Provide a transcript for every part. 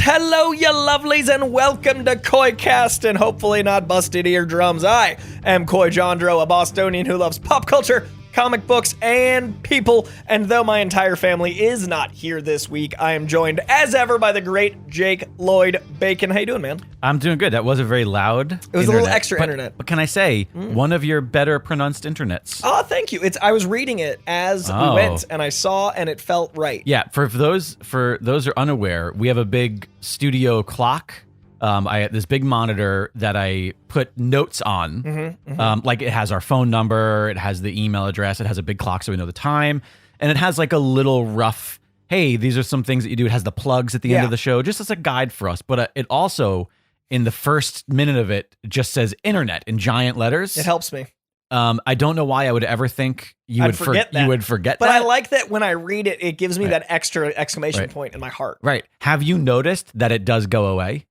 Hello, you lovelies, and welcome to COYCAST and hopefully not busted eardrums. I am Coy Jandro, a Bostonian who loves pop culture, comic books, and people. And though my entire family is not here this week, I am joined as ever by the great Jake Lloyd Bacon. How you doing, man? I'm doing good. That was a very loud It was a little extra internet. But can I say, one of your better pronounced internets. Oh, thank you. I was reading it as we went, and I saw, and it felt right. Yeah, for those who are unaware, we have a big studio clock. I have this big monitor that I put notes on. Like it has our phone number, it has the email address, it has a big clock so we know the time, and it has like a little rough, hey, these are some things that you do. It has the plugs at the end of the show, just as a guide for us. But it also, in the first minute of it, just says internet in giant letters. It helps me. I don't know why I would ever think you would forget that. But I like that when I read it, it gives me that extra exclamation point in my heart. Right. Have you noticed that it does go away?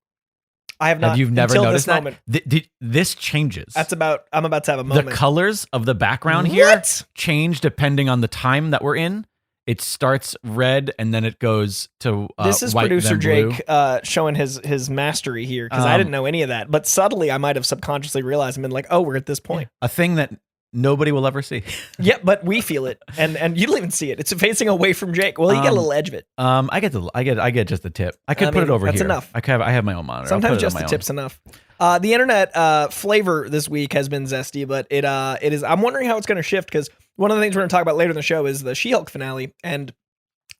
I have not. You've never until noticed this that? moment. This changes. I'm about to have a moment. The colors of the background here change depending on the time that we're in. It starts red and then it goes to this is white, producer then blue. Jake showing his mastery here, because I didn't know any of that. But subtly, I might have subconsciously realized and been like, oh, we're at this point. A thing that nobody will ever see. Yeah, but we feel it, and you don't even see it. It's facing away from Jake. Well, you get a little edge of it. I get just the tip. I could put it over here. That's enough. I have my own monitor. Sometimes just the tip's enough. The internet flavor this week has been zesty, but it is. I'm wondering how it's going to shift, because one of the things we're going to talk about later in the show is the She-Hulk finale, and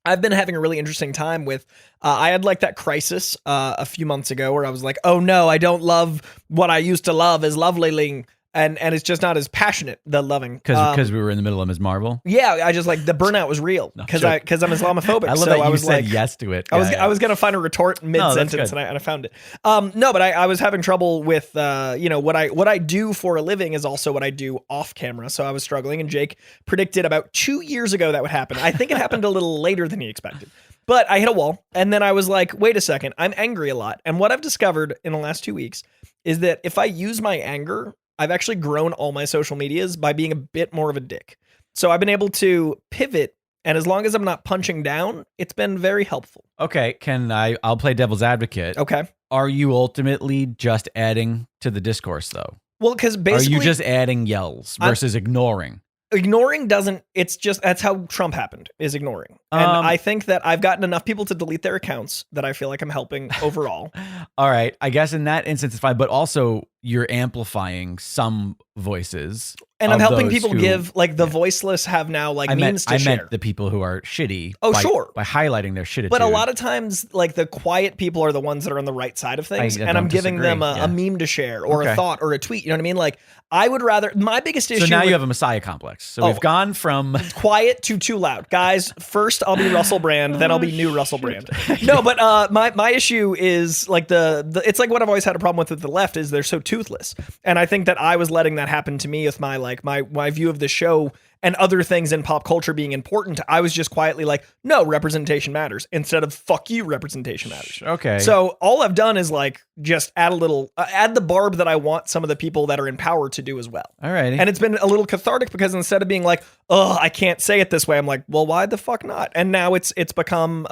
I've been having a really interesting time with, I had like that crisis a few months ago where I was like, oh no, I don't love what I used to love as lovelyling. And it's just not as passionate, the loving. Because we were in the middle of Ms. Marvel? Yeah, I just like, the burnout was real because I'm Islamophobic. I love that you said yes to it. I was going to find a retort mid-sentence and I found it. No, but I was having trouble with, what I do for a living is also what I do off camera. So I was struggling, and Jake predicted about 2 years ago that would happen. I think it happened a little later than he expected. But I hit a wall, and then I was like, wait a second, I'm angry a lot. And what I've discovered in the last 2 weeks is that if I use my anger, I've actually grown all my social medias by being a bit more of a dick. So I've been able to pivot, and as long as I'm not punching down, it's been very helpful. Okay, I'll play devil's advocate. Okay. Are you ultimately just adding to the discourse, though? Well, because basically... Are you just adding yells versus ignoring? Ignoring doesn't, it's just, that's how Trump happened, is ignoring. And I think that I've gotten enough people to delete their accounts that I feel like I'm helping overall. All right. I guess in that instance, it's fine. But also, you're amplifying some voices. And I'm helping people give, like, the voiceless have now, like, memes to share. I meant the people who are shitty. Oh, sure. By highlighting their shititude. But a lot of times, like, the quiet people are the ones that are on the right side of things. And I'm giving them a meme to share, or a thought, or a tweet. You know what I mean? Like, I would rather, my biggest issue. So now you have a messiah complex. So we've gone from quiet to too loud. Guys, first I'll be Russell Brand, then I'll be new Russell Brand. No, but my issue is like it's like what I've always had a problem with the left is they're so toothless. And I think that I was letting that happen to me with my view of the show and other things in pop culture being important. I was just quietly like, no, representation matters, instead of fuck you, representation matters. Okay. So all I've done is like just add the barb that I want some of the people that are in power to do as well. All right. And it's been a little cathartic, because instead of being like, oh, I can't say it this way, I'm like, well, why the fuck not? And now it's become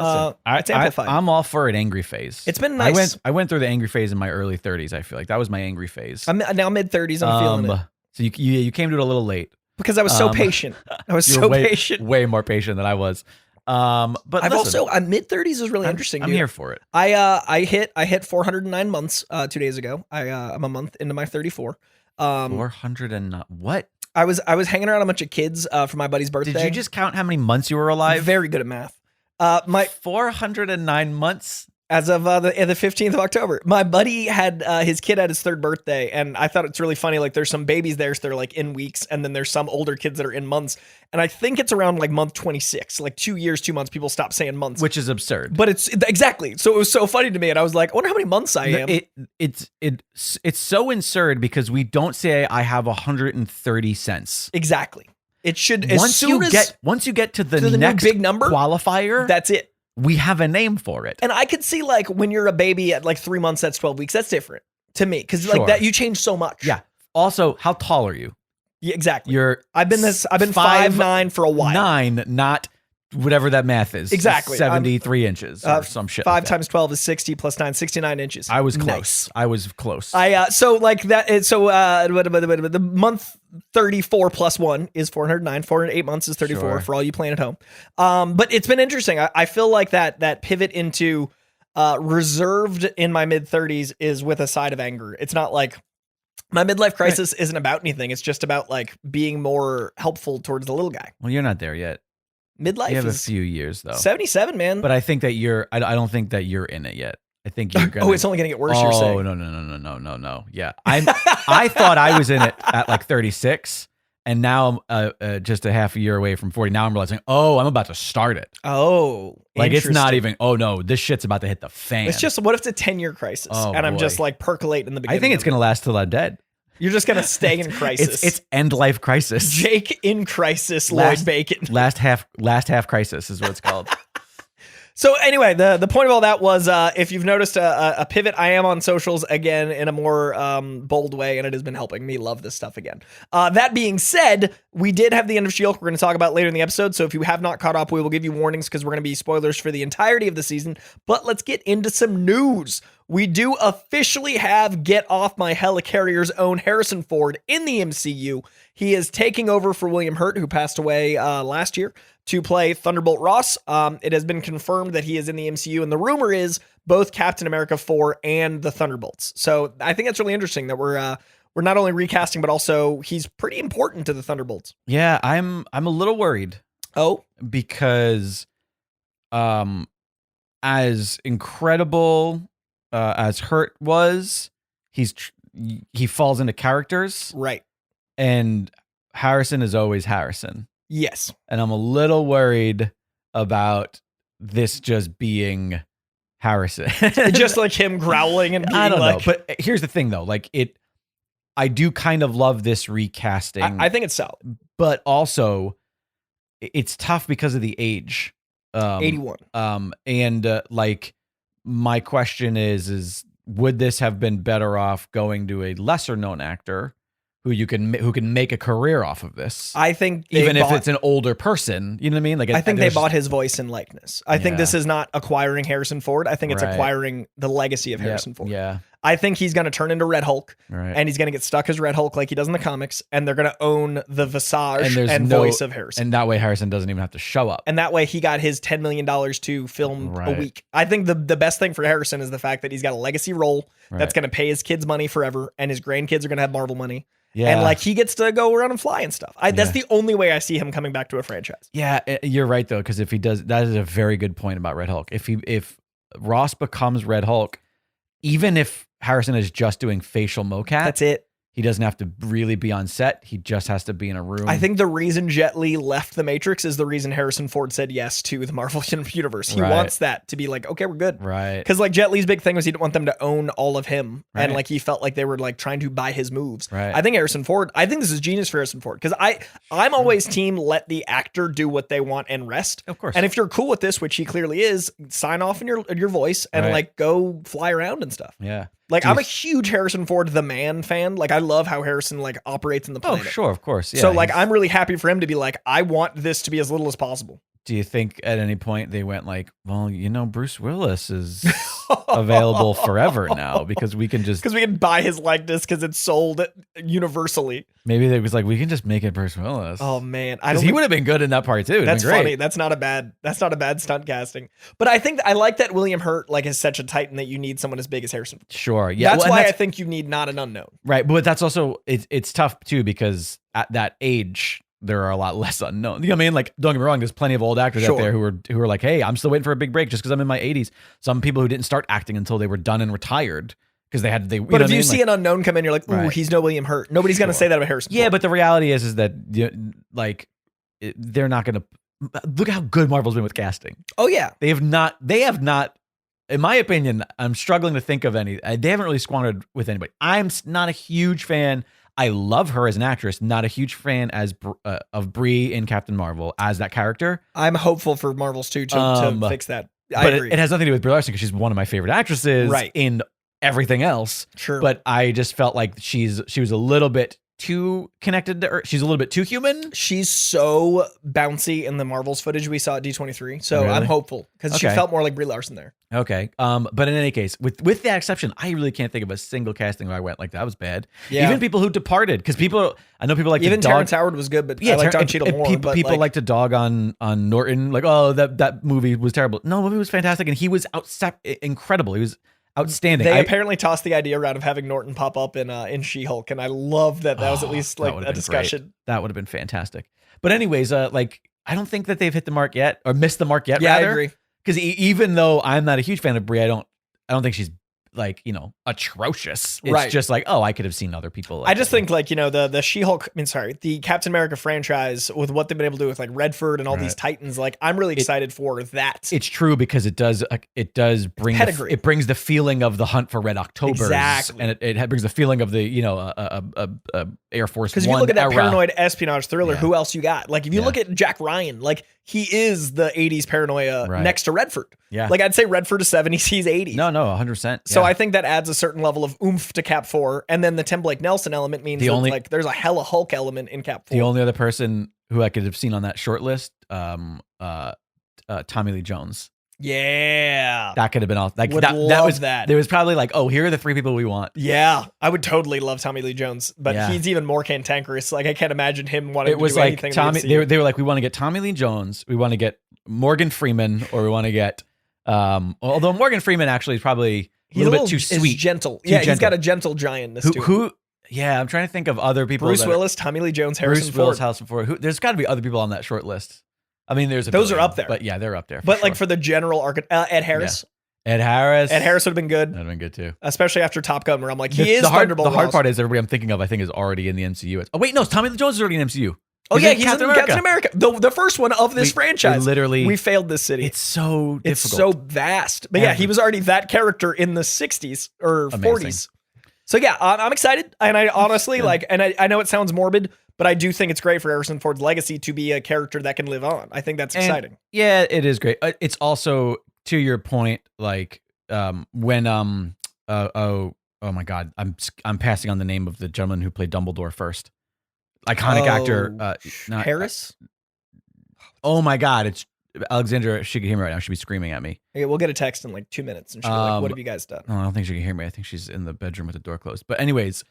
it's amplified. I'm all for an angry phase. It's been nice. I went through the angry phase in my early 30s. I feel like that was my angry phase. I'm now mid 30s. I'm feeling it. So you came to it a little late. Because I was so patient. I was so patient. Way more patient than I was. But I'm mid 30s is really interesting. I'm here for it. I hit 409 months 2 days ago. I'm a month into my 34. 409 what? I was hanging around a bunch of kids for my buddy's birthday. Did you just count how many months you were alive? Very good at math. My 409 months. As of the 15th of October, my buddy had his kid had his third birthday, and I thought it's really funny. Like, there's some babies there, so they're like in weeks, and then there's some older kids that are in months. And I think it's around like month 26, like 2 years, 2 months. People stop saying months, which is absurd. But it's exactly. So it was so funny to me, and I was like, I wonder how many months I am. It's so absurd because we don't say I have 130 cents. Exactly. It should once you get to the next big number qualifier. That's it. We have a name for it. And I could see, like, when you're a baby at like 3 months, that's 12 weeks. That's different to me, because like that you change so much. Yeah. Also, how tall are you? Yeah, exactly. I've been 5'9" for a while. 9, not whatever that math is. Exactly. 73 inches or some shit. 5 times 12 is 60 plus 9, 69 inches. I was close. Nice. I was close. So like that. So the month 34 plus 1 is 409. 408 months is 34 for all you playing at home. But it's been interesting. I feel like that pivot into reserved in my mid 30s is with a side of anger. It's not like my midlife crisis isn't about anything. It's just about like being more helpful towards the little guy. Well, you're not there yet. Midlife you have is a few years though. 77, man. But I think that I don't think that you're in it yet. I think you're gonna. Oh, it's only gonna get worse. You're saying? Oh no. Yeah, I thought I was in it at like 36, and now I'm just a half a year away from 40. Now I'm realizing, I'm about to start it. Oh, like it's not even. Oh no, this shit's about to hit the fan. It's just what if it's a 10-year crisis, and I'm just like percolating in the beginning. I think it's gonna last till I'm dead. You're just gonna stay in crisis. It's end life crisis. Jake in crisis. Lloyd Bacon. Last half crisis is what it's called. So anyway, the point of all that was, if you've noticed a pivot, I am on socials again in a more bold way, and it has been helping me love this stuff again. That being said, we did have the end of She-Hulk we're going to talk about later in the episode, so if you have not caught up, we will give you warnings because we're going to be spoilers for the entirety of the season, but let's get into some news. We do officially have Get Off My Helicarrier's own Harrison Ford in the MCU. He is taking over for William Hurt, who passed away last year, to play Thunderbolt Ross. It has been confirmed that he is in the MCU, and the rumor is both Captain America 4 and the Thunderbolts. So I think that's really interesting that we're not only recasting, but also he's pretty important to the Thunderbolts. Yeah, I'm a little worried. Oh, because as incredible as Hurt was, he falls into characters, right? And Harrison is always Harrison. Yes. And I'm a little worried about this just being Harrison. Just like him growling and being I don't know. But here's the thing though, like I do kind of love this recasting. I think it's solid. But also it's tough because of the age. 81. And like my question is would this have been better off going to a lesser known actor who can make a career off of this? I think even if it's an older person, you know what I mean? Like I think they bought his voice and likeness. I think this is not acquiring Harrison Ford. I think it's acquiring the legacy of Harrison Ford. Yeah. I think he's going to turn into Red Hulk, and he's going to get stuck as Red Hulk like he does in the comics, and they're going to own the visage and voice of Harrison. And that way Harrison doesn't even have to show up. And that way he got his $10 million to film a week. I think the best thing for Harrison is the fact that he's got a legacy role that's going to pay his kids money forever, and his grandkids are going to have Marvel money. Yeah. And like he gets to go around and fly and stuff. That's the only way I see him coming back to a franchise. Yeah, you're right though, because if he does, that is a very good point about Red Hulk. If Ross becomes Red Hulk, even if Harrison is just doing facial mocap, that's it. He doesn't have to really be on set. He just has to be in a room. I think the reason Jet Li left The Matrix is the reason Harrison Ford said yes to the Marvel Universe. He wants that to be like, okay, we're good. Right. Because like Jet Li's big thing was he didn't want them to own all of him. Right. And like he felt like they were like trying to buy his moves. Right. I think this is genius for Harrison Ford. Because I'm always team let the actor do what they want and rest. Of course. And if you're cool with this, which he clearly is, sign off in your voice and like go fly around and stuff. Yeah. Like I'm a huge Harrison Ford the Man fan. Like I love how Harrison like operates in the planet. Oh, sure, of course. Yeah, so like I'm really happy for him to be like, I want this to be as little as possible. Do you think at any point they went like, well, Bruce Willis is available forever now because we can buy his likeness because it's sold universally. Maybe they was like, we can just make it Bruce Willis. Oh man, he would have been good in that part too. That's funny. That's not a bad stunt casting. But I think I like that William Hurt like is such a titan that you need someone as big as Harrison. Sure, yeah. That's why I think you need not an unknown. Right, but that's also it's tough too because at that age there are a lot less unknown. You know what I mean? Like, don't get me wrong, there's plenty of old actors out there who are like, hey, I'm still waiting for a big break just because I'm in my 80s. Some people who didn't start acting until they were done and retired because they had. But if you see an unknown come in, you're like, ooh, he's no William Hurt. Nobody's going to say that about Harrison Ford. But the reality is that they're not going to. Look how good Marvel's been with casting. Oh yeah, they have not. In my opinion, I'm struggling to think of any. They haven't really squandered with anybody. I'm not a huge fan. I love her as an actress. Not a huge fan of Brie in Captain Marvel as that character. I'm hopeful for Marvel's too to fix that. But it has nothing to do with Brie Larson because she's one of my favorite actresses in everything else. Sure. But I just felt like she was a little bit too connected to Earth. She's a little bit too human. She's so bouncy in the Marvels footage we saw at D23. So Really? I'm hopeful because she Okay. felt more like Brie Larson there. Okay. But in any case, with that exception, I really can't think of a single casting where I went like that was bad. Yeah. Even people who departed, because I know people like Even to dog. Terrence Howard was good, but I like Don Cheadle more. People like to dog on Norton, like, oh, that movie was terrible. No, the movie was fantastic, and he was incredible. He was outstanding. They apparently tossed the idea around of having Norton pop up in She-Hulk, and I love that was at least like a discussion. Great. That would have been fantastic. But anyways, like I don't think that they've hit the mark yet or missed the mark yet. Yeah, rather. I agree. Because even though I'm not a huge fan of Brie, I don't think she's like, atrocious. It's Right. just like, oh, I could have seen other people. I just think like, the She-Hulk, the Captain America franchise with what they've been able to do with like Redford and all these Titans, like I'm really excited for that. It's true because it does bring pedigree. It brings the feeling of the hunt for Red October. Exactly. And it brings the feeling of the, Air Force One. Because if you look at that era. paranoid espionage thriller, Yeah. who else you got? Like if you look at Jack Ryan, like he is the 80s paranoia next to Redford. Yeah. Like I'd say Redford is 70s, he's 80s. No, 100%. So I think that adds a certain level of oomph to Cap 4. And then the Tim Blake Nelson element means there's a hella Hulk element in Cap 4. The only other person who I could have seen on that short list, Tommy Lee Jones. Yeah. That could have been all like Would that love was that. There was probably like, oh, here are the three people we want. Yeah. I would totally love Tommy Lee Jones, but he's even more cantankerous. Like I can't imagine him wanting to do anything. Tommy. They were like, we want to get Tommy Lee Jones, we want to get Morgan Freeman, or we want to get although Morgan Freeman actually is probably a little bit too sweet. Gentle. He's got a gentle giantness to him. Who yeah, I'm trying to think of other people. Bruce Willis, Tommy Lee Jones, Harrison Ford. There's got to be other people on that short list. I mean, those are up there. But yeah, they're up there. But like for the general arc, Ed Harris. Yeah. Ed Harris would have been good. That'd have been good too. Especially after Top Gun, where I'm like, he is Thunderbolt The hard part is everybody I'm thinking of, I think, is already in the MCU. Oh wait, no, Tommy Lee Jones is already in MCU. Oh yeah, he's in Captain America. The first one of this franchise. We failed this city. It's so difficult. It's so vast. But yeah, he was already that character in the 60s or 40s. So yeah, I'm excited. And I honestly I know it sounds morbid, but I do think it's great for Harrison Ford's legacy to be a character that can live on. I think that's exciting. Yeah, it is great. It's also, to your point, like when oh my God, I'm passing on the name of the gentleman who played Dumbledore first. Iconic actor. Harris? Oh my God, it's Alexandra. She can hear me right now. She'd be screaming at me. Yeah, we'll get a text in like 2 minutes and she'll be like, what have you guys done? No, I don't think she can hear me. I think she's in the bedroom with the door closed. But anyways,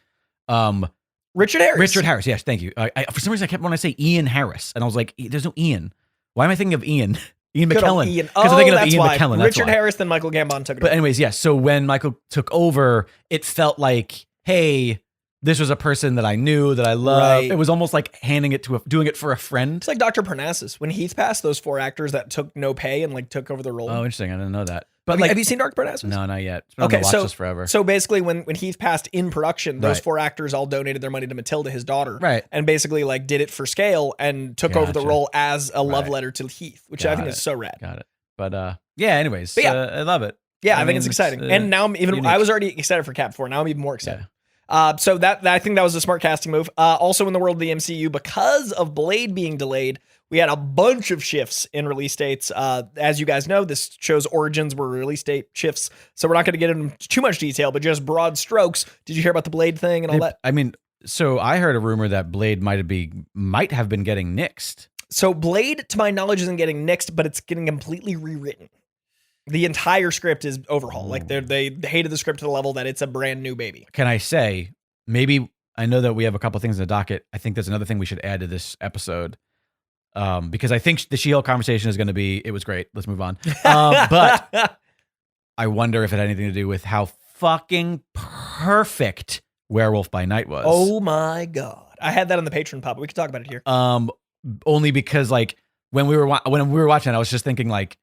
Richard Harris. Richard Harris. Yes, thank you. I for some reason I kept wanting to say Ian Harris, and I was like, there's no Ian. Why am I thinking of Ian? Ian McKellen. Because I'm thinking of Ian McKellen. Richard Harris, then Michael Gambon took it. But anyways, yes. So when Michael took over, it felt like, hey, this was a person that I knew, that I loved. Right. It was almost like handing it to doing it for a friend. It's like Dr. Parnassus. When Heath passed, those 4 actors that took no pay and like took over the role. Oh, interesting. I didn't know that. But have you seen Dr. Parnassus? No, not yet. It's been on the watch list forever. So basically when Heath passed in production, those 4 actors all donated their money to Matilda, his daughter. Right. And basically like did it for scale and took over the role as a love letter to Heath, which I think is so rad. Got it. But yeah, anyways, I love it. Yeah, I think it's exciting. And now I was already excited for Cap 4. Now I'm even more excited. Yeah. So that I think that was a smart casting move. Also in the world of the MCU, because of Blade being delayed, we had a bunch of shifts in release dates. As you guys know, this show's origins were release date shifts, so we're not going to get into too much detail, but just broad strokes. Did you hear about the Blade thing and all that? I mean, so I heard a rumor that Blade might have been getting nixed. So Blade, to my knowledge, isn't getting nixed, but it's getting completely rewritten. The entire script is overhauled. Like they hated the script to the level that it's a brand new baby. Can I say, maybe, I know that we have a couple things in the docket. I think there's another thing we should add to this episode. Because I think the She-Hulk conversation is going to be, it was great. Let's move on. But I wonder if it had anything to do with how fucking perfect Werewolf by Night was. Oh my God. I had that on the Patreon pop, but we can talk about it here. Only because like when we were watching it, I was just thinking like,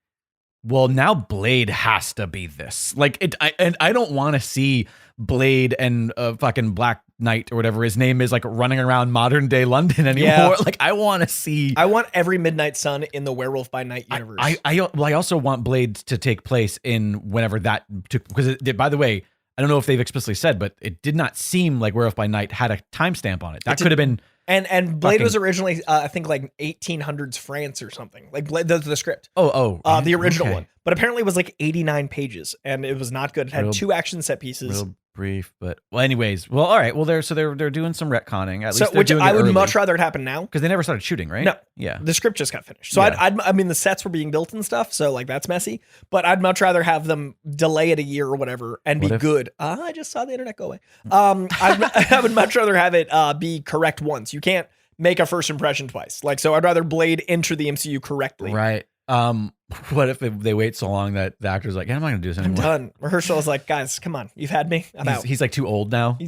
well, now Blade has to be this. Like I don't want to see Blade and fucking Black Knight or whatever his name is like running around modern day London anymore. Yeah. Like I want every Midnight Sun in the Werewolf by Night universe. I also want Blade to take place in whenever that took, because by the way, I don't know if they've explicitly said, but it did not seem like Werewolf by Night had a timestamp on it. That could have been. And Blade was originally, I think, like 1800s France or something. Like the script. The original one. But apparently it was like 89 pages, and it was not good. It had 2 action set pieces. brief, but anyways. Well, all right. Well, they're doing some retconning. At least which I would much rather it happen now because they never started shooting, right? No, yeah. The script just got finished, so I mean, the sets were being built and stuff, so like that's messy. But I'd much rather have them delay it a year or whatever and be good. I just saw the internet go away. I would much rather have it be correct once. You can't make a first impression twice. Like, so I'd rather Blade enter the MCU correctly. Right. What if they wait so long that the actor's like, yeah, I'm not gonna do this anymore. I'm done. Mahershala is like, guys, come on, you've had me. I'm out. He's like too old now.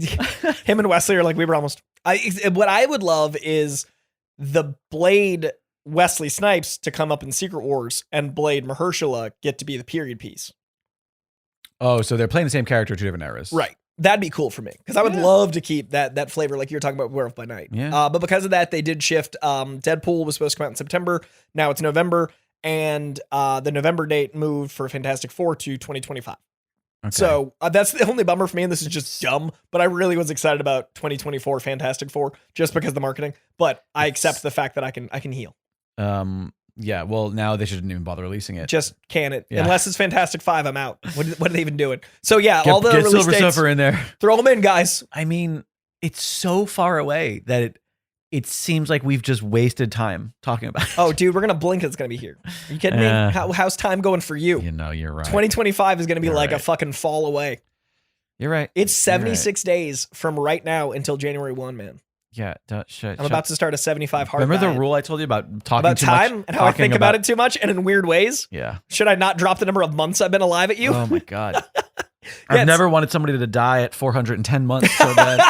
Him and Wesley are like, we were almost. What I would love is the Blade Wesley Snipes to come up in Secret Wars and Blade Mahershala get to be the period piece. Oh, so they're playing the same character, two different eras. Right. That'd be cool for me because I would love to keep that flavor like you were talking about Werewolf by Night. Yeah. But because of that, they did shift. Deadpool was supposed to come out in September. Now it's November. And the November date moved for Fantastic Four to 2025. Okay. So that's the only bummer for me. And this is just dumb. But I really was excited about 2024 Fantastic Four just because of the marketing. But I accept the fact that I can heal. Yeah, well, now they shouldn't even bother releasing it. Just can it. Yeah. Unless it's Fantastic Five, I'm out. What are they even doing? So yeah, all the release Silver dates, Surfer in there. Throw them in, guys. I mean, it's so far away that it seems like we've just wasted time talking about it. Oh, dude, we're going to blink. It's going to be here. Are you kidding me? How's time going for you? You know, you're right. 2025 is going to be a fucking fall away. You're right. It's 76 days from right now until January 1, man. Yeah, I'm about to start a 75 hard Remember diet. the rule I told you about talking about too time much, and how I think about it too much and in weird ways? Yeah. Should I not drop the number of months I've been alive at you? Oh my God. I've never wanted somebody to die at 410 months so bad.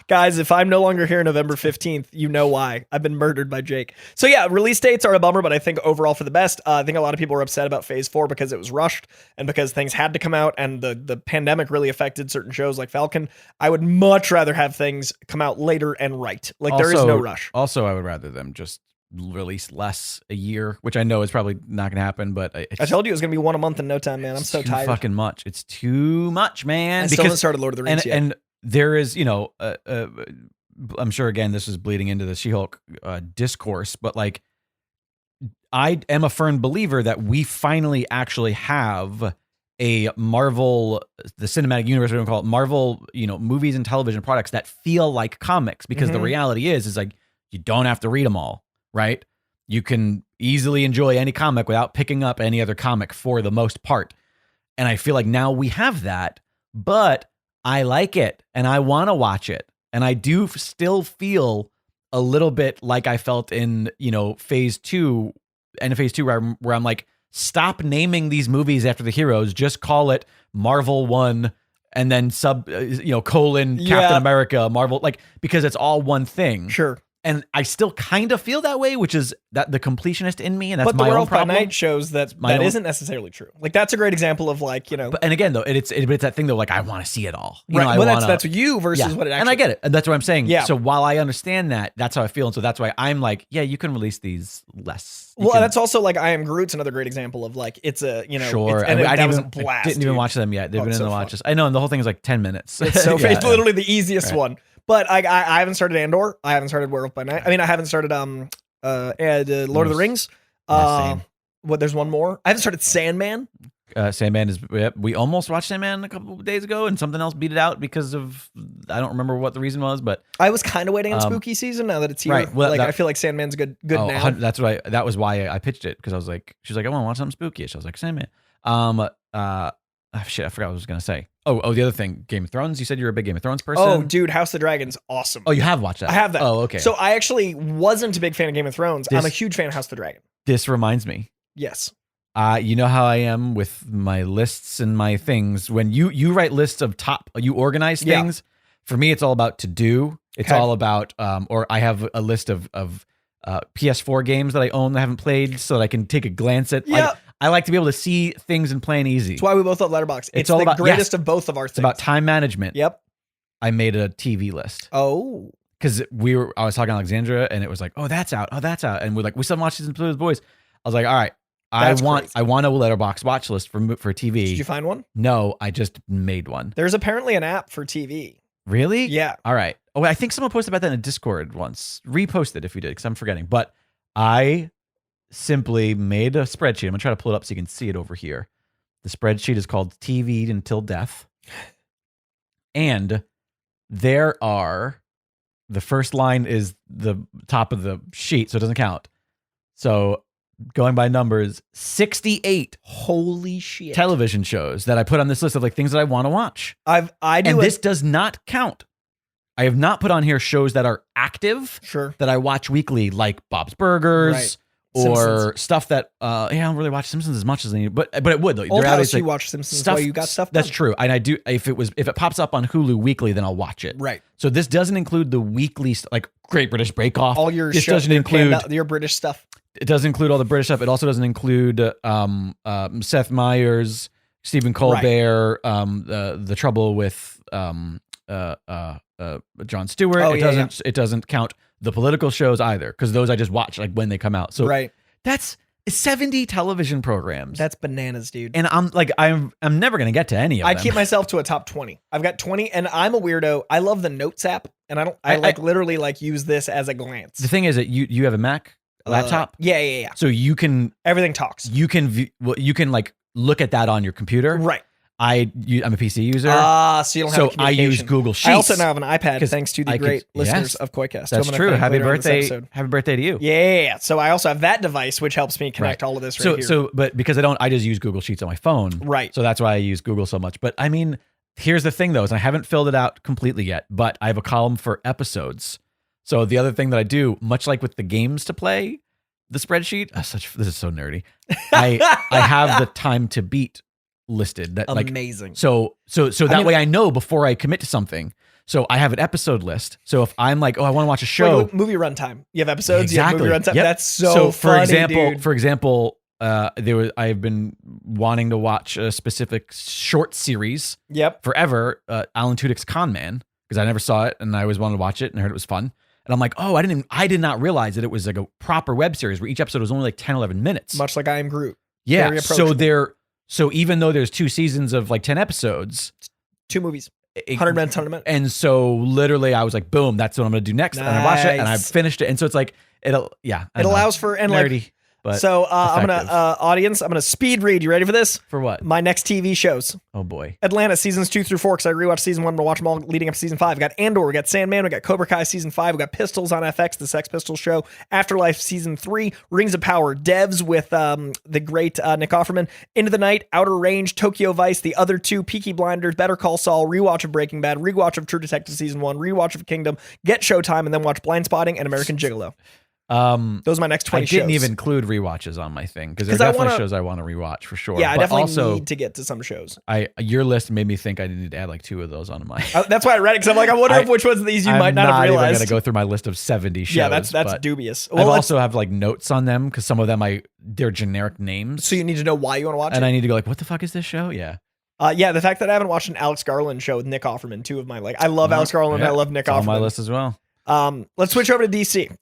Guys, if I'm no longer here November 15th, you know why. I've been murdered by Jake. So yeah, release dates are a bummer, but I think overall for the best. I think a lot of people were upset about Phase 4 because it was rushed and because things had to come out and the pandemic really affected certain shows like Falcon. I would much rather have things come out later and right. Like there is no rush. Also, I would rather them just release less a year, which I know is probably not going to happen, but I told you it was going to be one a month in no time, man. I'm so tired. Fucking much. It's too much, man. I still haven't started Lord of the Rings yet. And there is, I'm sure again this is bleeding into the She-Hulk discourse, but like I am a firm believer that we finally actually have a Marvel, the cinematic universe, we don't call it Marvel, movies and television products that feel like comics, because the reality is like you don't have to read them all. Right? You can easily enjoy any comic without picking up any other comic for the most part. And I feel like now we have that, but I like it and I want to watch it. And I do still feel a little bit like I felt in, Phase 2, and Phase 2 where I'm like, stop naming these movies after the heroes. Just call it Marvel 1 and then colon Captain America, Marvel, like, because it's all one thing. Sure. And I still kind of feel that way, which is that the completionist in me, and that's my own Werewolf problem. by Night shows that isn't necessarily true. Like that's a great example of like, But, and again, though, it's that thing though, like I want to see it all. Right. That's you versus what it actually. And I get it, and that's what I'm saying. Yeah. So while I understand that, that's how I feel, and so that's why I'm like, yeah, you can release these less. That's also like I Am Groot's another great example of like it's a sure. And I didn't even watch them yet. They've been in the watches. I know, and the whole thing is like 10 minutes. It's so it's literally the easiest one. But I haven't started Andor. I haven't started Werewolf by Night. I mean, I haven't started Lord of the Rings. There's one more. I haven't started Sandman. Sandman is. We almost watched Sandman a couple of days ago, and something else beat it out because of I don't remember what the reason was, but I was kind of waiting on spooky season. Now that it's here, right? Well, I feel like Sandman's good now. That's right. That was why I pitched it, because I was like, she's like, I want to watch something spooky. So I was like, Sandman. Shit, I forgot what I was gonna say. Oh, the other thing, Game of Thrones. You said you're a big Game of Thrones person. Oh, dude, House of the Dragon's awesome. Oh, you have watched that? I have that. Oh, okay. So I actually wasn't a big fan of Game of Thrones. I'm a huge fan of House of the Dragon. This reminds me. Yes. You know how I am with my lists and my things. When you write lists of you organize things. For me, it's all about to do. It's all about, or I have a list of PS4 games that I own that I haven't played, so that I can take a glance at. Yeah. I like to be able to see things and play easy. That's why we both love Letterboxd. It's all the greatest of both of our things. It's about time management. Yep. I made a TV list. Oh. Because I was talking to Alexandra, and it was like, oh, that's out. Oh, that's out. And we're like, we still watch Season 2 with the boys. I was like, all right, I want a Letterboxd watch list for TV. Did you find one? No, I just made one. There's apparently an app for TV. Really? Yeah. All right. Oh, I think someone posted about that in a Discord once. Repost it if you did, because I'm forgetting. But I simply made a spreadsheet. I'm gonna try to pull it up so you can see it over here. The spreadsheet is called TV Until Death. And there are, the first line is the top of the sheet, so it doesn't count. So going by numbers, 68 holy shit television shows that I put on this list of like things that I want to watch. This does not count. I have not put on here shows that are active, that I watch weekly, like Bob's Burgers or Simpsons. Stuff that I don't really watch Simpsons as much as I need, but it would though. Old House, you watch Simpsons stuff, while you got stuff done. That's true, and I do. If it pops up on Hulu weekly, then I'll watch it. Right. So this doesn't include the weekly like Great British Bake Off. All your this doesn't include your British stuff. It doesn't include all the British stuff. It also doesn't include Seth Meyers, Stephen Colbert, the Trouble with Jon Stewart. It doesn't count the political shows either, because those I just watch like when they come out. So that's 70 television programs. That's bananas, dude. And I'm never gonna get to any of them. I keep myself to a top 20. I've got 20, and I'm a weirdo. I love the Notes app, and I literally use this as a glance. The thing is that you have a Mac laptop. Yeah. So you can everything talks. You can like look at that on your computer. Right. I'm a PC user. So you don't have I use Google Sheets. I also now have an iPad thanks to the great listeners of COYCAST. That's true. Happy birthday to you. Yeah. So I also have that device, which helps me connect all of this here. But because I just use Google Sheets on my phone. Right. So that's why I use Google so much. But I mean, here's the thing though, is I haven't filled it out completely yet, but I have a column for episodes. So the other thing that I do, much like with the games to play, the spreadsheet, this is so nerdy. I have the time to beat listed. That amazing. So that way I know before I commit to something. So I have an episode list. So if I'm like, I want to watch a show, movie runtime. You have episodes. Exactly. You have movie runtime. Yep. That's so funny, for example, I've been wanting to watch a specific short series. Yep. Forever, Alan Tudyk's Con Man, because I never saw it and I always wanted to watch it and I heard it was fun. And I'm like, I did not realize that it was like a proper web series where each episode was only like 10, 11 minutes. Much like I Am Groot. Yeah. So even though there's 2 seasons of like 10 episodes, 2 movies, 100 minutes, 100 minutes. And so literally I was like, boom, that's what I'm going to do next. Nice. And I watched it and I finished it. And so it's like, it allows for, and nerdy. But so I'm gonna audience. I'm gonna speed read. You ready for this? For what? My next TV shows. Oh boy. Atlanta seasons 2 through 4 because I rewatched season 1. I'm gonna watch them all leading up to season 5. We got Andor. We got Sandman. We got Cobra Kai season 5. We got Pistols on FX, the Sex Pistols show. Afterlife season 3. Rings of Power. Devs with the great Nick Offerman. Into the Night. Outer Range. Tokyo Vice. The other 2. Peaky Blinders. Better Call Saul. Rewatch of Breaking Bad. Rewatch of True Detective season 1. Rewatch of Kingdom. Get Showtime, and then watch Blind Spotting and American Gigolo. Those are my next 20 shows. I didn't even include rewatches on my thing because there are definitely shows I want to rewatch for sure. Yeah, I definitely need to get to some shows. Your list made me think I need to add like 2 of those onto my. That's why I read it because I'm like, I wonder which ones of these you might not have realized. I'm not even going to go through my list of 70 shows. Yeah, that's dubious. Well, I also have like notes on them because some of them they're generic names. So you need to know why you want to watch it. And I need to go like, what the fuck is this show? Yeah. The fact that I haven't watched an Alex Garland show with Nick Offerman, 2 of my I love Alex Garland. Yeah, I love Nick Offerman. On my list as well. Let's switch over to DC.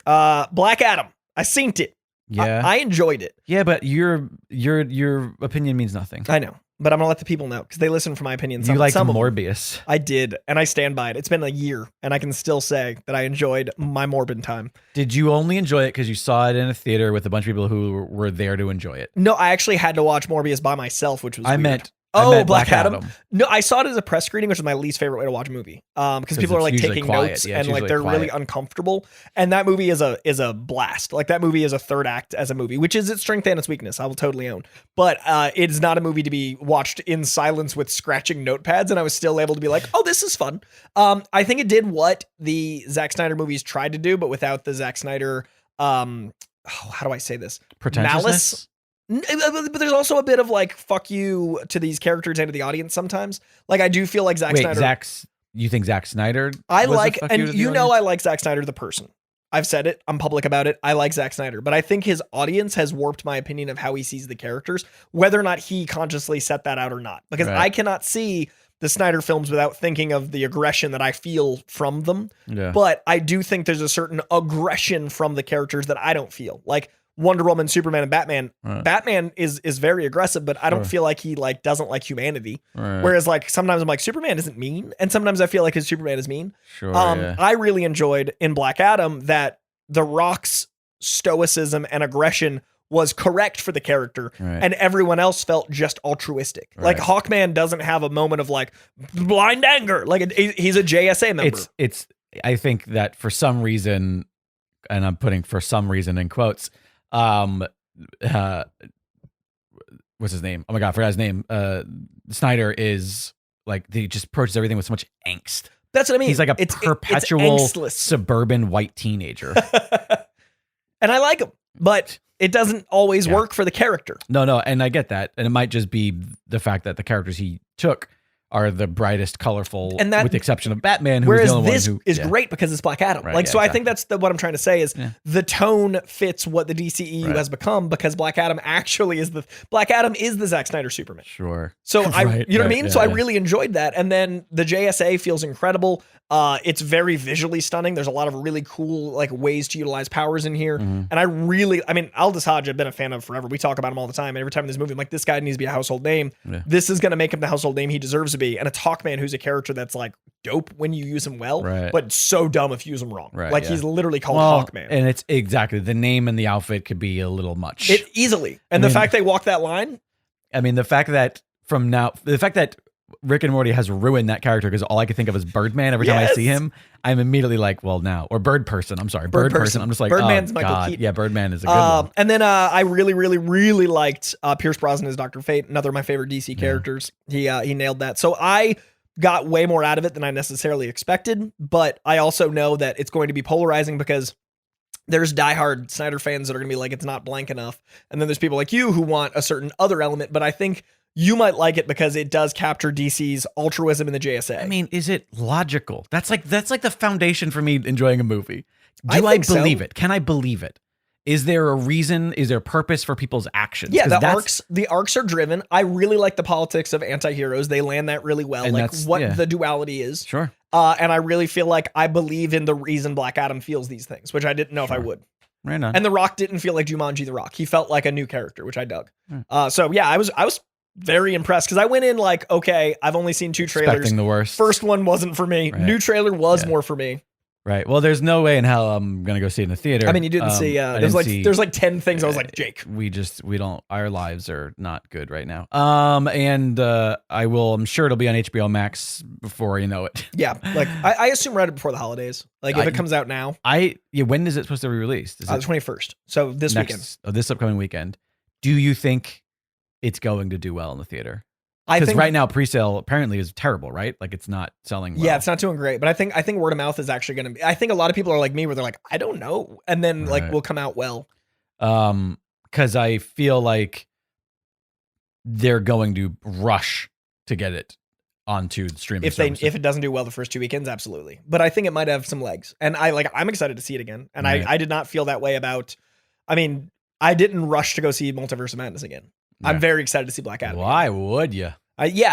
Black Adam. I synced it. Yeah, I enjoyed it. Yeah, but your opinion means nothing. I know, but I'm gonna let the people know because they listen for my opinion. You liked Morbius. I did, and I stand by it. It's been a year, and I can still say that I enjoyed my Morbid time. Did you only enjoy it because you saw it in a theater with a bunch of people who were there to enjoy it? No, I actually had to watch Morbius by myself, which was weird. I meant Black Adam. No, I saw it as a press screening, which is my least favorite way to watch a movie. Because people are like taking notes and like they're really uncomfortable. And that movie is a blast. Like that movie is a third act as a movie, which is its strength and its weakness. I will totally own. But it is not a movie to be watched in silence with scratching notepads. And I was still able to be like, oh, this is fun. I think it did what the Zack Snyder movies tried to do, but without the Zack Snyder. How do I say this? Pretentiousness? Malice. But there's also a bit of like fuck you to these characters and to the audience sometimes. Like I do feel like Zack Snyder. You think Zack Snyder? I like, and you know I like Zack Snyder the person. I've said it. I'm public about it. I like Zack Snyder, but I think his audience has warped my opinion of how he sees the characters, whether or not he consciously set that out or not. Because I cannot see the Snyder films without thinking of the aggression that I feel from them. Yeah. But I do think there's a certain aggression from the characters that I don't feel. Like Wonder Woman, Superman, and Batman. Right. Batman is very aggressive, but I don't feel like he like doesn't like humanity. Right. Whereas like sometimes I'm like Superman isn't mean, and sometimes I feel like his Superman is mean. Sure. Yeah. I really enjoyed in Black Adam that The Rock's stoicism and aggression was correct for the character, and everyone else felt just altruistic. Like Hawkman doesn't have a moment of like blind anger. Like he's a JSA member. It's. I think that for some reason, and I'm putting "for some reason" in quotes. What's his name? Oh my god, I forgot his name. Snyder is like, he just approaches everything with so much angst. That's what I mean. He's like a perpetual suburban white teenager. And I like him, but it doesn't always work for the character. No, and I get that. And it might just be the fact that the characters he took are the brightest, colorful, and that, with the exception of Batman, who is the only this one who is great because it's Black Adam. I think that's what I'm trying to say is the tone fits what the DCEU has become, because Black Adam actually is the Zack Snyder Superman. Sure. So you know what I mean? So I really enjoyed that. And then the JSA feels incredible. It's very visually stunning. There's a lot of really cool like ways to utilize powers in here. And Aldous Hodge I've been a fan of forever. We talk about him all the time. And every time in this movie, I'm like, this guy needs to be a household name. This is going to make him the household name he deserves to be. And it's Hawkman, who's a character that's like dope when you use him well, but so dumb if you use him wrong. He's literally called Hawkman. And it's exactly, the name and the outfit could be a little much. Easily. And the fact they walk that line. I mean, the fact that Rick and Morty has ruined that character, because all I can think of is Birdman every time I see him. I'm immediately like, well, now, or Bird Person. I'm sorry, Bird Person. I'm just like, Birdman's Michael God. Keaton. Yeah, Birdman is a good one. And then I really, really, really liked Pierce Brosnan as Dr. Fate, another of my favorite DC characters. He nailed that. So I got way more out of it than I necessarily expected, but I also know that it's going to be polarizing, because there's diehard Snyder fans that are going to be like, it's not blank enough. And then there's people like you who want a certain other element, but I think you might like it because it does capture DC's altruism in the JSA. I mean, is it logical? That's like the foundation for me enjoying a movie. Do I believe it? Can I believe it? Is there a reason? Is there a purpose for people's actions? Yeah, the arcs are driven. I really like the politics of anti-heroes. They land that really well, and like what the duality is. Sure. And I really feel like I believe in the reason Black Adam feels these things, which I didn't know if I would. Right on. And The Rock didn't feel like Jumanji The Rock. He felt like a new character, which I dug. So yeah, I was very impressed, because I went in like, okay, I've only seen 2 trailers. Expecting the worst. First one wasn't for me. New trailer was more for me. Right. Well, there's no way in hell I'm gonna go see it in the theater. I mean, you didn't see. There's like 10 things. I was like, Jake, we don't. Our lives are not good right now. And I'm sure it'll be on HBO Max before you know it. Yeah. Like I assume right before the holidays. Like if it comes out now. When is it supposed to be released? Is it the 21st? So this weekend. This upcoming weekend. Do you think it's going to do well in the theater? I Because think right now pre-sale apparently is terrible, right? Like it's not selling well. Yeah, it's not doing great. But I think word of mouth is actually going to be. I think a lot of people are like me, where they're like, I don't know, and then like will come out well. Because I feel like they're going to rush to get it onto the streaming if it doesn't do well the first 2 weekends, absolutely. But I think it might have some legs, and I'm excited to see it again. And I did not feel that way about. I mean, I didn't rush to go see Multiverse of Madness again. I'm very excited to see Black Adam. Why would you?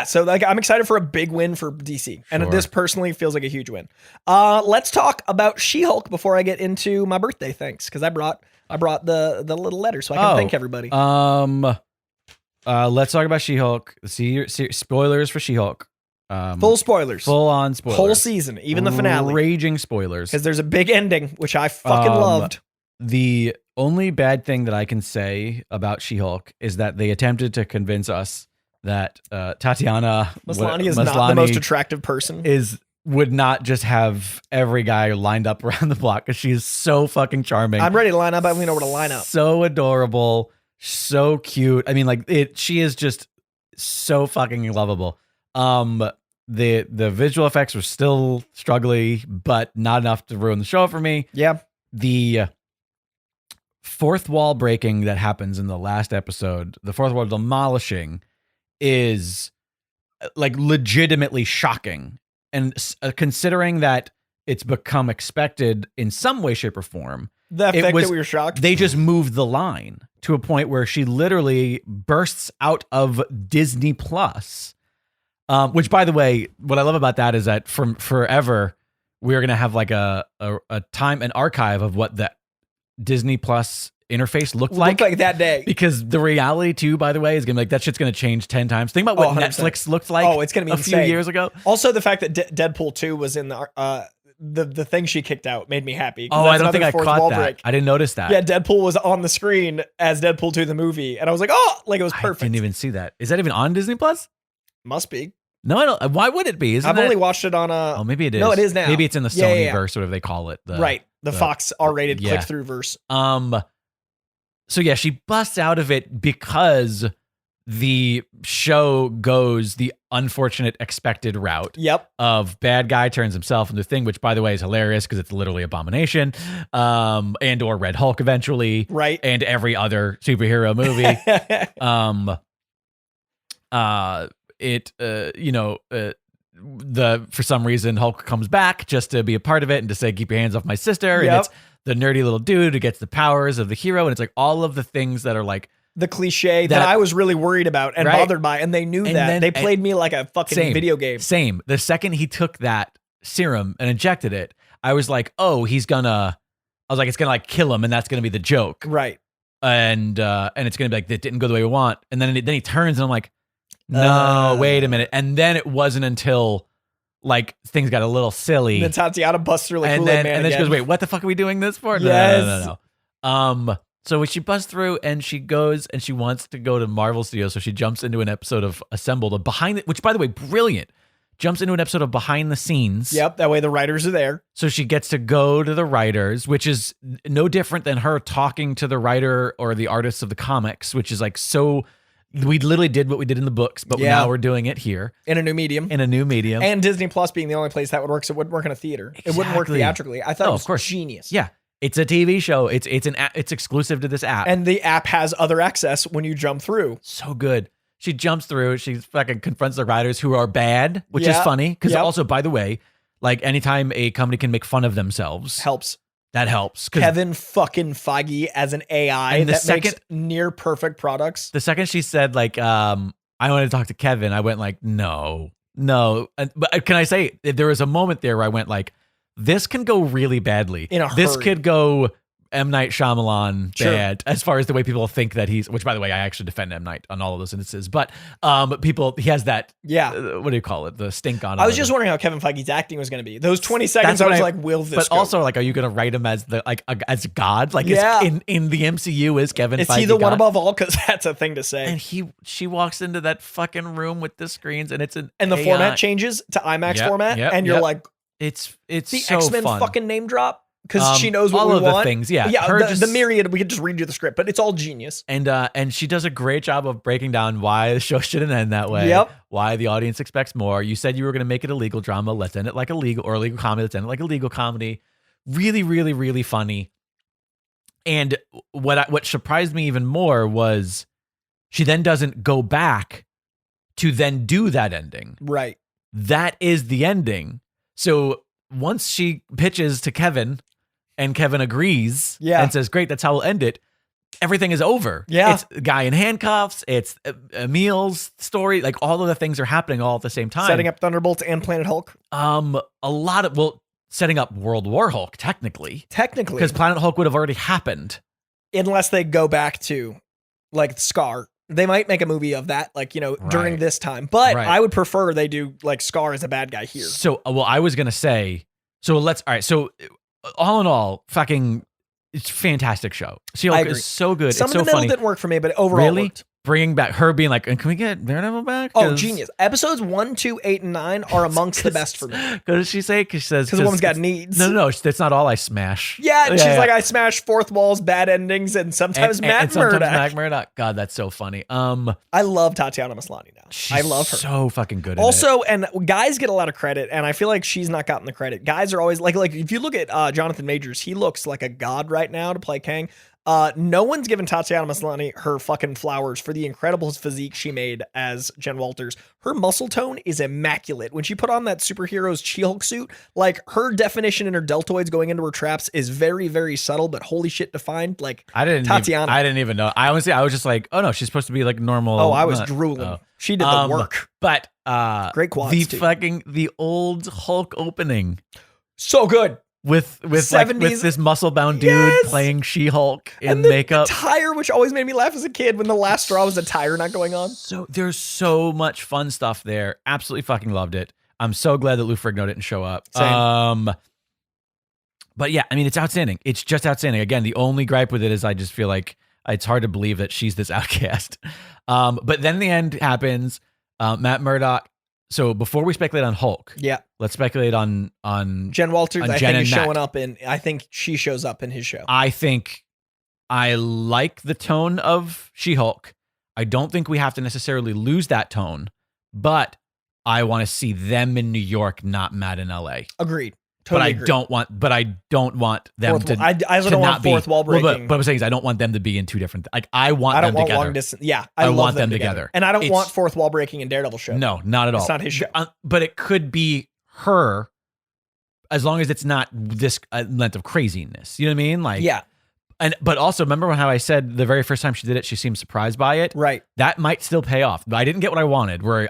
So like I'm excited for a big win for DC, and this personally feels like a huge win. Let's talk about She-Hulk before I get into my birthday thanks, because I brought the little letter so I can thank everybody. Let's talk about She-Hulk. See spoilers for She-Hulk. Full spoilers, full on spoilers, whole season, even the finale, raging spoilers, because there's a big ending which I fucking loved. The only bad thing that I can say about She-Hulk is that they attempted to convince us that Tatiana Maslany is not the most attractive person. Would not just have every guy lined up around the block, because she is so fucking charming. I'm ready to line up. I don't even know where to line up. So adorable, so cute. I mean, like she is just so fucking lovable. The visual effects were still struggly, but not enough to ruin the show for me. Yeah. The fourth wall breaking that happens in the last episode, the fourth wall demolishing, is like legitimately shocking. And considering that it's become expected in some way, shape, or form, the fact that we were shocked, they just moved the line to a point where she literally bursts out of Disney Plus. Which, by the way, what I love about that is that from forever we're gonna have like an archive of what the Disney Plus interface looked like that day. Because the reality too, by the way, is gonna be like that shit's gonna change 10 times. Think about what 100%. Netflix looked like. It's gonna be a few years ago. Also, the fact that Deadpool 2 was in the the thing she kicked out made me happy. Oh, I don't think I caught that. Break. I didn't notice that. Yeah, Deadpool was on the screen as Deadpool 2 the movie, and I was like, oh, like it was perfect. I didn't even see that. Is that even on Disney Plus? Must be. No, I don't. Why would it be? I've only watched it on Oh, maybe it is. No, it is now. Maybe it's in the Sonyverse, whatever they call it. The Fox R-rated click-through verse. So yeah, she busts out of it because the show goes the unfortunate expected route. Yep. Of bad guy turns himself into a thing, which by the way is hilarious because it's literally Abomination, and or Red Hulk eventually, right? And every other superhero movie. For some reason Hulk comes back just to be a part of it and to say keep your hands off my sister, and it's the nerdy little dude who gets the powers of the hero, and it's like all of the things that are like the cliche that I was really worried about and bothered by, and they knew that. Then, they played me like a fucking video game. Same. The second he took that serum and injected it, I was like, oh, it's gonna like kill him, and that's gonna be the joke, right? And it's gonna be like that didn't go the way we want, and then he turns, and I'm like, no, wait a minute, and then it wasn't until like things got a little silly. And then Tatiana busts through like Kool-Aid Man and then again. she goes, wait, what the fuck are we doing this for? Yes. No. So when she busts through and she goes and she wants to go to Marvel Studios, so she jumps into an episode of Assembled, which by the way, brilliant. Jumps into an episode of Behind the Scenes. Yep, that way the writers are there. So she gets to go to the writers, which is no different than her talking to the writer or the artists of the comics, which is like so. We literally did what we did in the books, but now we're doing it here. In a new medium. And Disney Plus being the only place that would work, so it wouldn't work in a theater. Exactly. It wouldn't work theatrically. I thought it was, of course, genius. Yeah. It's a TV show. It's exclusive to this app. And the app has other access when you jump through. So good. She jumps through. She fucking confronts the writers who are bad, which is funny. Because also, by the way, like anytime a company can make fun of themselves. Helps. That helps. Kevin fucking Feige as an AI that makes near perfect products. The second she said like, I want to talk to Kevin, I went like, no. But can I say, there was a moment there where I went like, this can go really badly. This could go M. Night Shyamalan bad as far as the way people think that which by the way, I actually defend M. Night on all of those instances, but he has that, what do you call it? The stink on him. I was just wondering how Kevin Feige's acting was going to be. Those 20 seconds, I was like, will this But go? also like, are you going to write him as as God? Like in the MCU is Kevin Feige Is he the one above all? Because that's a thing to say. And she walks into that fucking room with the screens and it's the format changes to IMAX format. And you're like, it's the so X-Men fun. fucking name drop. Because she knows what all we of want. The things, yeah. The myriad, we could just read you the script, but it's all genius. And she does a great job of breaking down why the show shouldn't end that way. Yep. Why the audience expects more. You said you were going to make it a legal drama. Let's end it like a legal comedy. Let's end it like a legal comedy. Really, really, really funny. And what surprised me even more was she then doesn't go back to then do that ending. Right. That is the ending. So once she pitches to Kevin and Kevin agrees and says, great, that's how we'll end it, everything is over. Yeah. It's a guy in handcuffs. It's Emil's story. Like all of the things are happening all at the same time. Setting up Thunderbolts and Planet Hulk. Setting up World War Hulk, technically. Technically. Because Planet Hulk would have already happened. Unless they go back to like Scar. They might make a movie of that, like, during this time. But I would prefer they do like Scar as a bad guy here. So, I was going to say, all right. So all in all, fucking, it's a fantastic show. She-Hulk is so good. Some it's of so the middle funny. didn't work for me, but overall worked. Bringing back her being like, and can we get Daredevil back? Oh, genius. Episodes 1, 2, 8, and 9 are amongst the best for me. What does she say? Because she says, because the woman's got needs. No, that's not all I smash. Yeah, and she's like, I smash fourth walls, bad endings, and sometimes Matt Murdock. God, that's so funny. I love Tatiana Maslany now. I love her. So fucking good. Also, and guys get a lot of credit, and I feel like she's not gotten the credit. Guys are always like if you look at Jonathan Majors, he looks like a god right now to play Kang. No one's given Tatiana Maslany her fucking flowers for the incredible physique she made as Jen Walters. Her muscle tone is immaculate. When she put on that superhero's She-Hulk suit, like her definition in her deltoids going into her traps is very, very subtle, but holy shit defined. Like Tatiana. I didn't even know. I was just like, oh no, she's supposed to be like normal. Oh, I was drooling. She did the work. But great quads the old Hulk opening. So good. With this muscle bound dude playing She-Hulk in makeup. The tire, which always made me laugh as a kid when the last straw was the tire not going on. So there's so much fun stuff there. Absolutely fucking loved it. I'm so glad that Lou Ferrigno didn't show up. Same. But yeah, I mean, it's outstanding. It's just outstanding. Again, the only gripe with it is I just feel like it's hard to believe that she's this outcast. But then the end happens. Matt Murdock. So before we speculate on Hulk, let's speculate on Jen Walters. On I Jen think is and showing Matt. up in. I think she shows up in his show. I think I like the tone of She-Hulk. I don't think we have to necessarily lose that tone, but I want to see them in New York, not Matt in LA. Agreed. Totally agreed. But I don't want them to. I don't want fourth wall breaking. Well, but what I'm saying is I don't want them to be in two different. Like I want them together. Long distance. Yeah, I want them together. And I don't want fourth wall breaking in Daredevil show. No, not at all. It's not his show. But it could be her, as long as it's not this length of craziness. You know what I mean? Like yeah. But also remember how I said the very first time she did it, she seemed surprised by it. Right. That might still pay off. But I didn't get what I wanted, where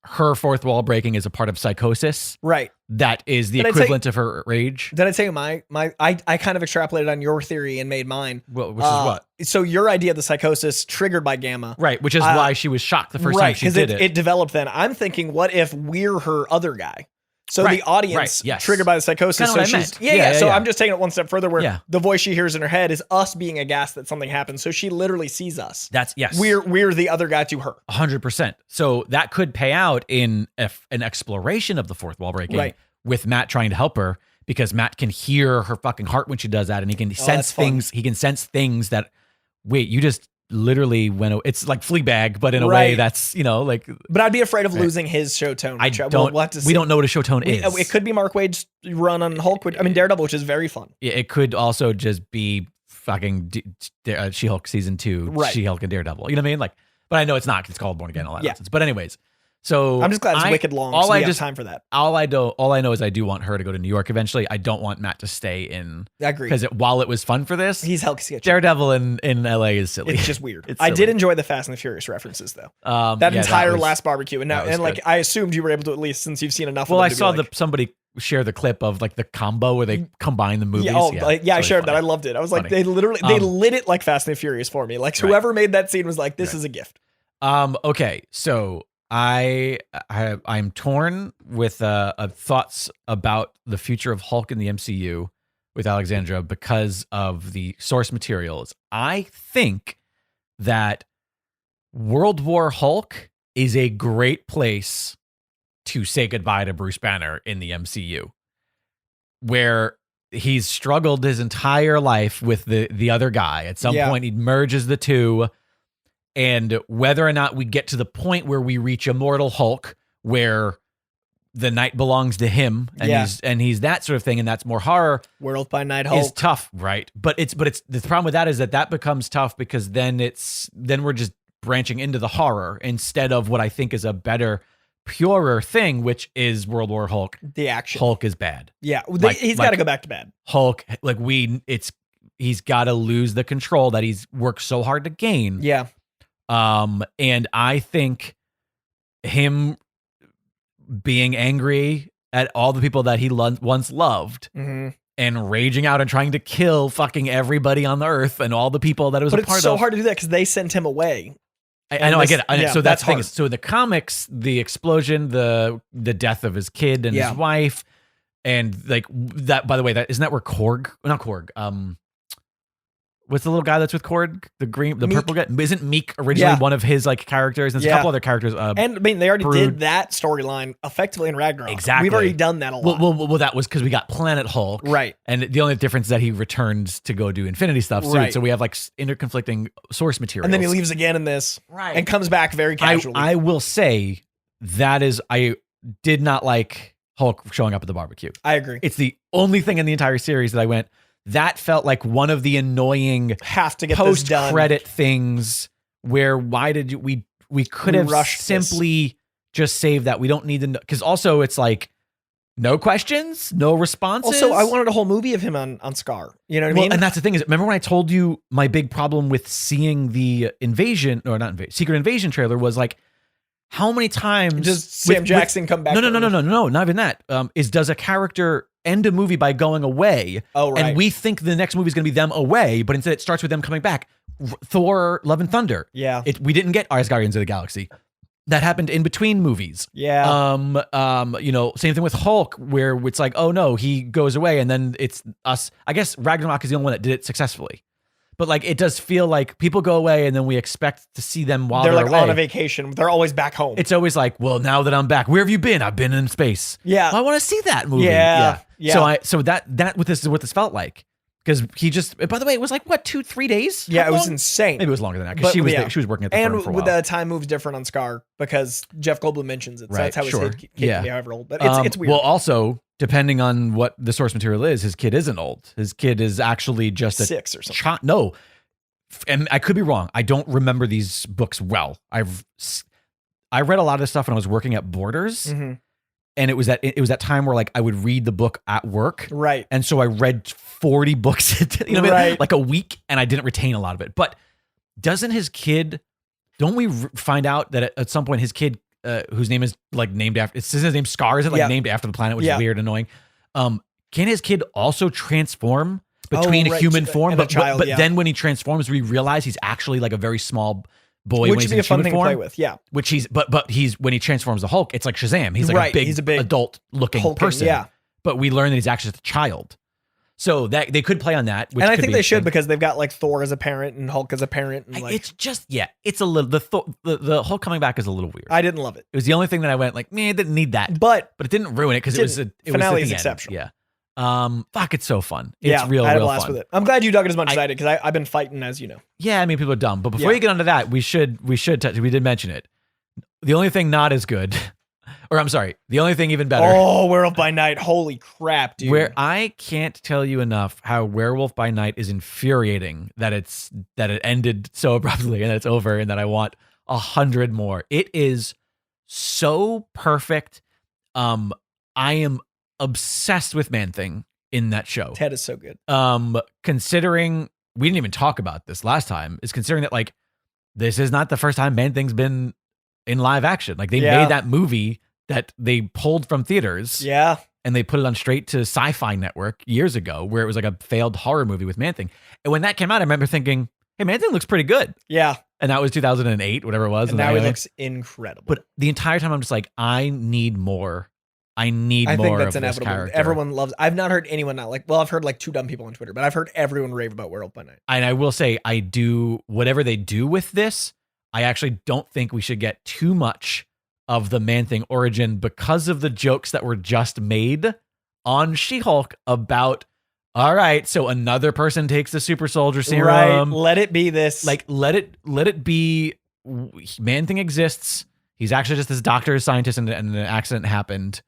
her fourth wall breaking is a part of psychosis. Right. That is the equivalent of her rage. Did I tell you I kind of extrapolated on your theory and made mine. Well, which is what? So your idea of the psychosis triggered by Gamma. Right, which is why she was shocked the first time she did it. It developed then. I'm thinking, what if we're her other guy? So the audience triggered by the psychosis. So she's So I'm just taking it one step further where the voice she hears in her head is us being aghast that something happened. So she literally sees us. We're the other guy to her. 100%. So that could pay out in an exploration of the fourth wall breaking with Matt trying to help her, because Matt can hear her fucking heart when she does that, and he can sense things. He can sense things that, wait, you just literally went. It's like Fleabag, but in a way that's, like. But I'd be afraid of losing his show tone. We don't know what a show tone is. It could be Mark Waid's run on Hulk. Daredevil, which is very fun. It could also just be fucking She-Hulk season 2, She-Hulk and Daredevil. You know what I mean? Like, but I know it's not, 'cause it's called Born Again and all that nonsense. But anyways. So I'm just glad it's wicked long. So we have time for that. All I know is I do want her to go to New York eventually. I don't want Matt to stay in. I agree. Because while it was fun for this, he's hell sketchy. Daredevil in LA is silly. It's just weird. I did enjoy the Fast and the Furious references though. That entire last barbecue, and I assumed you were able to, at least since you've seen enough. Well, of I saw somebody share the clip of like the combo where they combine the movies. I shared that. I loved it. I was like, they literally they lit it like Fast and the Furious for me. Like whoever made that scene was like, this is a gift. Okay, so. I'm torn with thoughts about the future of Hulk in the MCU with Alexandra because of the source materials. I think that World War Hulk is a great place to say goodbye to Bruce Banner in the MCU, where he's struggled his entire life with the other guy. At some point, he merges the two. And whether or not we get to the point where we reach Immortal Hulk, where the night belongs to him, and he's that sort of thing, and that's more horror. Werewolf by Night Hulk is tough, right? But it's the problem with that is that becomes tough because then we're just branching into the horror instead of what I think is a better, purer thing, which is World War Hulk. The action. Hulk is bad. Yeah, he's got to go back to bad. Hulk, he's got to lose the control that he's worked so hard to gain. Yeah. And I think him being angry at all the people that he once loved and raging out and trying to kill fucking everybody on the earth and all the people that it was a part of. But it's so hard to do that because they sent him away. I know, I get it. So that's the thing. So in the comics, the explosion, the death of his kid and his wife, and like that, by the way, isn't that where not Korg, what's the little guy that's with Korg? The purple guy? Isn't Meek originally one of his like characters? There's a couple other characters. And they already did that storyline effectively in Ragnarok. Exactly. We've already done that a lot. Well, that was because we got Planet Hulk. Right. And the only difference is that he returns to go do Infinity stuff soon. Right. So we have like interconflicting source materials. And then he leaves again in this. Right. And comes back very casually. I will say I did not like Hulk showing up at the barbecue. I agree. It's the only thing in the entire series that I went, that felt like one of the annoying have to get post-credit things where why did we could have simply just saved that. We don't need to know, because also it's like no questions, no responses. Also, I wanted a whole movie of him on Scar. You know what I mean? And that's the thing is, remember when I told you my big problem with seeing the Secret Invasion trailer was like, how many times does Sam Jackson come back? No, not even that. Does a character end a movie by going away? Oh, right. And we think the next movie is going to be them away, but instead it starts with them coming back. Thor: Love and Thunder. Yeah. We didn't get Guardians of the Galaxy. that happened in between movies. Yeah. You know, same thing with Hulk, where it's like, oh no, he goes away, and then it's us. I guess Ragnarok is the only one that did it successfully. But like, it does feel like people go away, and then we expect to see them while they're like away. On a vacation. They're always back home. It's always like, well, now that I'm back, where have you been? I've been in space. Yeah. Well, I want to see that movie. Yeah. So that what this is what this felt like. Because he just, by the way, it was like, what, 2-3 days? Yeah, it was insane. Maybe it was longer than that, because she was working at the firm for a while. And the time moves different on Scar, because Jeff Goldblum mentions it. So that's how his kid can be however old. But it's weird. Well, also, depending on what the source material is, his kid isn't old. His kid is actually just 6 or something. No. And I could be wrong. I don't remember these books well. I read a lot of this stuff when I was working at Borders. Mm-hmm. And it was that time where like I would read the book at work. Right. And so I read 40 books, like a week, and I didn't retain a lot of it. But doesn't his kid, don't we find out that at some point his kid, whose name is like named after, his name's Scar, isn't like named after the planet, which is weird and annoying. Can his kid also transform between a human form? But then when he transforms, we realize he's actually like a very small boy, which would be a fun thing to play with, Which he's, but he's, when he transforms the Hulk, it's like Shazam. He's like a big adult looking person. Yeah. But we learn that he's actually just a child. So that they could play on that. Which and I think they should, because they've got like Thor as a parent and Hulk as a parent. And like, it's just, it's a little, the Hulk coming back is a little weird. I didn't love it. It was the only thing that I went like, man, I didn't need that. But it didn't ruin it, because finale is exceptional. Yeah. Fuck, it's so fun. It's real I had a blast fun. with it. I'm glad you dug it as much as I did, because I've been fighting, as you know. Yeah, I mean, people are dumb. But before you get onto that, we did mention it. The only thing not as good, or I'm sorry, the only thing even better. Oh, Werewolf by Night. Holy crap, dude. Where I can't tell you enough how Werewolf by Night is infuriating that it ended so abruptly and that it's over, and that I want 100 more. It is so perfect. I am obsessed with Man-Thing in that show. Ted is so good. Considering we didn't even talk about this last time, is considering that like this is not the first time Man-Thing's been in live action. Like they made that movie that they pulled from theaters. Yeah. And they put it on straight to Sci-Fi Network years ago, where it was like a failed horror movie with Man-Thing. And when that came out, I remember thinking, hey, Man-Thing looks pretty good. Yeah. And that was 2008, whatever it was. And now it looks incredible. But the entire time I'm just like, I need more. I think that's inevitable. Character. Everyone loves. I've not heard anyone not like. Well, I've heard like 2 dumb people on Twitter, but I've heard everyone rave about Werewolf by Night. And I will say, I do whatever they do with this. I actually don't think we should get too much of the Man-Thing origin, because of the jokes that were just made on She-Hulk about. All right, so another person takes the super soldier serum. Right, let it be this. Like let it be. Man-Thing exists. He's actually just this doctor, scientist, and an accident happened.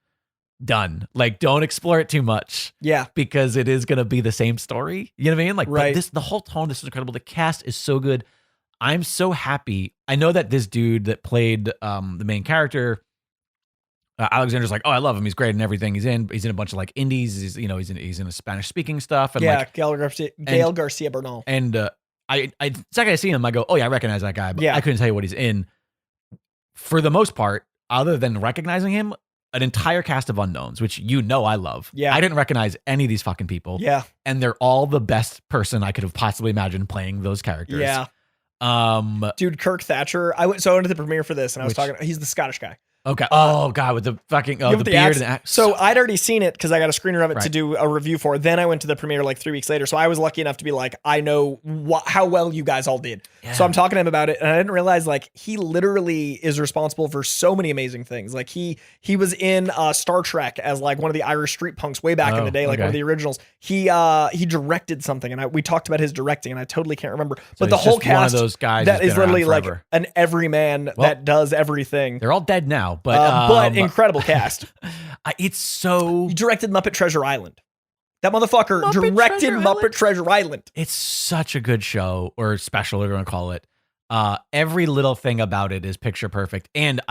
Done. Like, don't explore it too much. Yeah. Because it is going to be the same story. You know what I mean? Like, right. But the whole tone, this is incredible. The cast is so good. I'm so happy. I know that this dude that played the main character, Alexander's like, oh, I love him. He's great in everything he's in. He's in a bunch of like indies. He's in a Spanish speaking stuff. And yeah, Gael Garcia Bernal. And I second I see him, I go, oh yeah, I recognize that guy. But I couldn't tell you what he's in. For the most part, other than recognizing him, an entire cast of unknowns, which I love. Yeah. I didn't recognize any of these fucking people. Yeah. And they're all the best person I could have possibly imagined playing those characters. Yeah. Dude, Kirk Thatcher. I went to the premiere for this, and I was talking. He's the Scottish guy. Okay. Oh god, with the fucking the beard and so I'd already seen it because I got a screener of it to do a review for. Then I went to the premiere like 3 weeks later. So I was lucky enough to be like, I know how well you guys all did. Yeah. So I'm talking to him about it, and I didn't realize like he literally is responsible for so many amazing things. Like he was in Star Trek as like one of the Irish street punks way back in the day, like one of the originals. He directed something, and we talked about his directing, and I totally can't remember. So but the whole cast, one of those guys that is literally like an everyman that does everything. They're all dead now, but incredible cast. It's so. He directed Muppet Treasure Island. That motherfucker directed Muppet Treasure Island. It's such a good show, or special, whatever you want to call it. Every little thing about it is picture perfect, and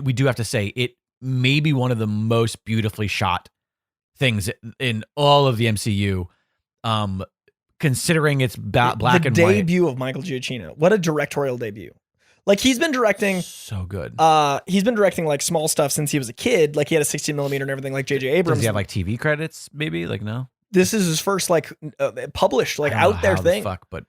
we do have to say it may be one of the most beautifully shot things in all of the MCU. Considering it's black and white. The debut of Michael Giacchino. What a directorial debut. Like he's been directing so good. He's been directing like small stuff since he was a kid. Like he had a 16mm and everything like J.J. Abrams. Does he have like TV credits maybe? Like no? this is his first like published like out there thing.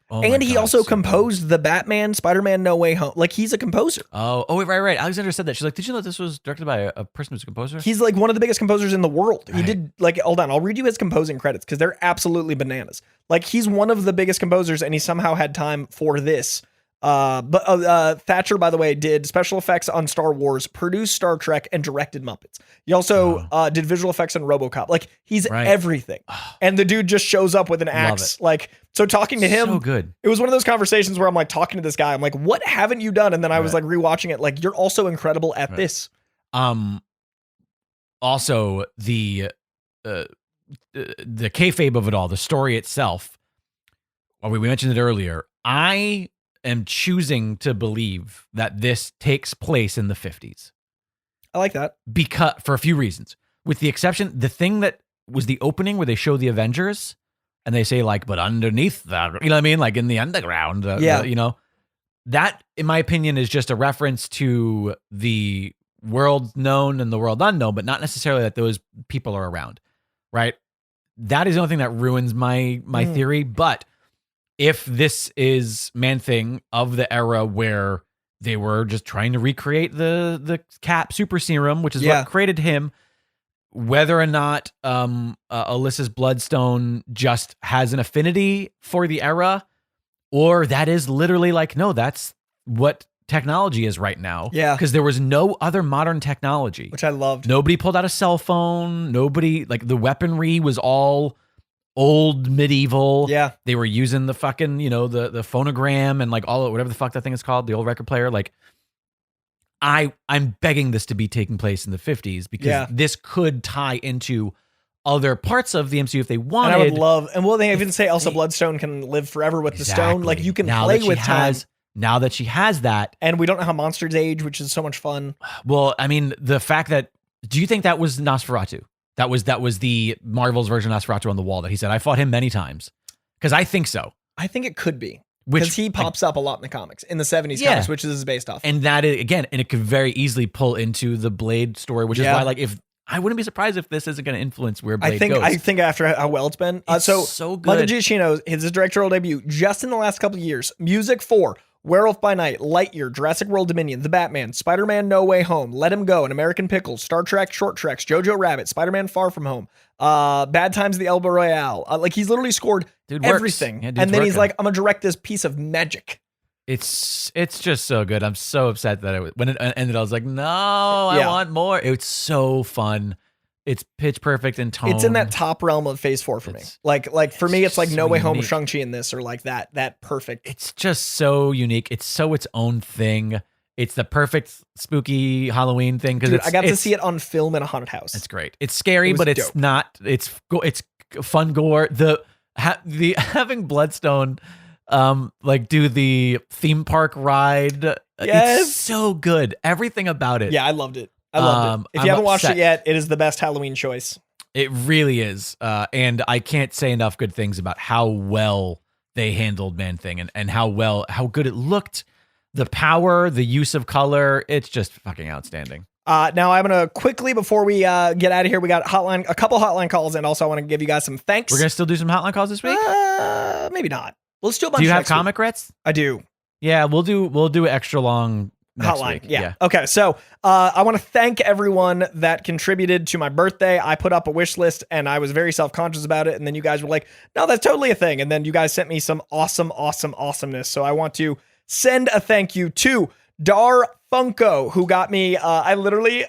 And he also composed the Batman, Spider-Man No Way Home. Like he's a composer. Oh, right. Alexandra said that. She's like, did you know this was directed by a person who's a composer? He's like one of the biggest composers in the world. Right. He did like, hold on, I'll read you his composing credits because they're absolutely bananas. Like he's one of the biggest composers and he somehow had time for this. But Thatcher, by the way, did special effects on Star Wars, produced Star Trek, and directed Muppets. He also did visual effects on RoboCop. Like he's everything. And the dude just shows up with an axe. Like, so talking to him, so good. It was one of those conversations where I'm like talking to this guy. I'm like, what haven't you done? And then I was like rewatching it. Like, you're also incredible at this. Also the kayfabe of it all, the story itself. Well, we mentioned it earlier. I am choosing to believe that this takes place in the 50s. I like that. Because for a few reasons. With the exception, the thing that was the opening where they show the Avengers and they say like, but underneath that, you know what I mean? Like in the underground, you know, that in my opinion is just a reference to the world known and the world unknown, but not necessarily that those people are around, right? That is the only thing that ruins my theory. But if this is Man-Thing of the era where they were just trying to recreate the Cap super serum, which is what created him, whether or not Alyssa's Bloodstone just has an affinity for the era, or that is literally like, no, that's what technology is right now. Yeah. Because there was no other modern technology. Which I loved. Nobody pulled out a cell phone. Nobody, like the weaponry was all old medieval. Yeah. They were using the fucking, you know, the phonogram and like all whatever the fuck that thing is called, the old record player. Like I'm begging this to be taking place in the 50s because this could tie into other parts of the MCU if they wanted. And I would love, and well, they even say Elsa Bloodstone can live forever with the stone. Like you can play with time. Now that she has that. And we don't know how monsters age, which is so much fun. Well, I mean, the fact that, do you think that was Nosferatu? That was the Marvel's version of Nosferatu on the wall that he said, I fought him many times. Because I think so. I think it could be. Because he pops up a lot in the comics, in the 70s comics, which is based off. And that is, again, and it could very easily pull into the Blade story, which is why, like, if I wouldn't be surprised if this isn't going to influence where Blade goes. I think after how well it's been. So good. Michael Giacchino, his directorial debut, just in the last couple of years. Music for Werewolf by Night, Lightyear, Jurassic World Dominion, The Batman, Spider-Man No Way Home, Let Him Go, An American Pickle, Star Trek Short Treks, Jojo Rabbit, Spider-Man Far From Home, Bad Times at the Elbow Royale. Like he's literally scored everything. Yeah, and then he's like, I'm gonna direct this piece of magic. It's just so good. I'm so upset that when it ended, I was like, no, I want more. It's so fun. It's pitch perfect in tone. It's in that top realm of Phase 4 for me. Like for me, it's like No Way Home, Shang-Chi in this, or like that perfect. It's just so unique. It's so its own thing. It's the perfect spooky Halloween thing because I got to see it on film in a haunted house. It's great. It's scary, but it's not. It's fun gore. The having Bloodstone, like do the theme park ride. Yes, it's so good. Everything about it. Yeah, I loved it. I loved it. If you haven't watched it yet, it is the best Halloween choice. It really is. And I can't say enough good things about how well they handled Man-Thing and how good it looked. The power, the use of color, it's just fucking outstanding. Now I'm going to quickly, before we get out of here, we got a couple hotline calls, and also I want to give you guys some thanks. We're going to still do some hotline calls this week? Maybe not. Let's do a bunch. Do you have comic rets? I do. Yeah, we'll do extra long next hotline. Week. Yeah. Okay. So I want to thank everyone that contributed to my birthday. I put up a wish list and I was very self-conscious about it. And then you guys were like, no, that's totally a thing. And then you guys sent me some awesomeness. So I want to send a thank you to Dar Funko, who got me, I literally,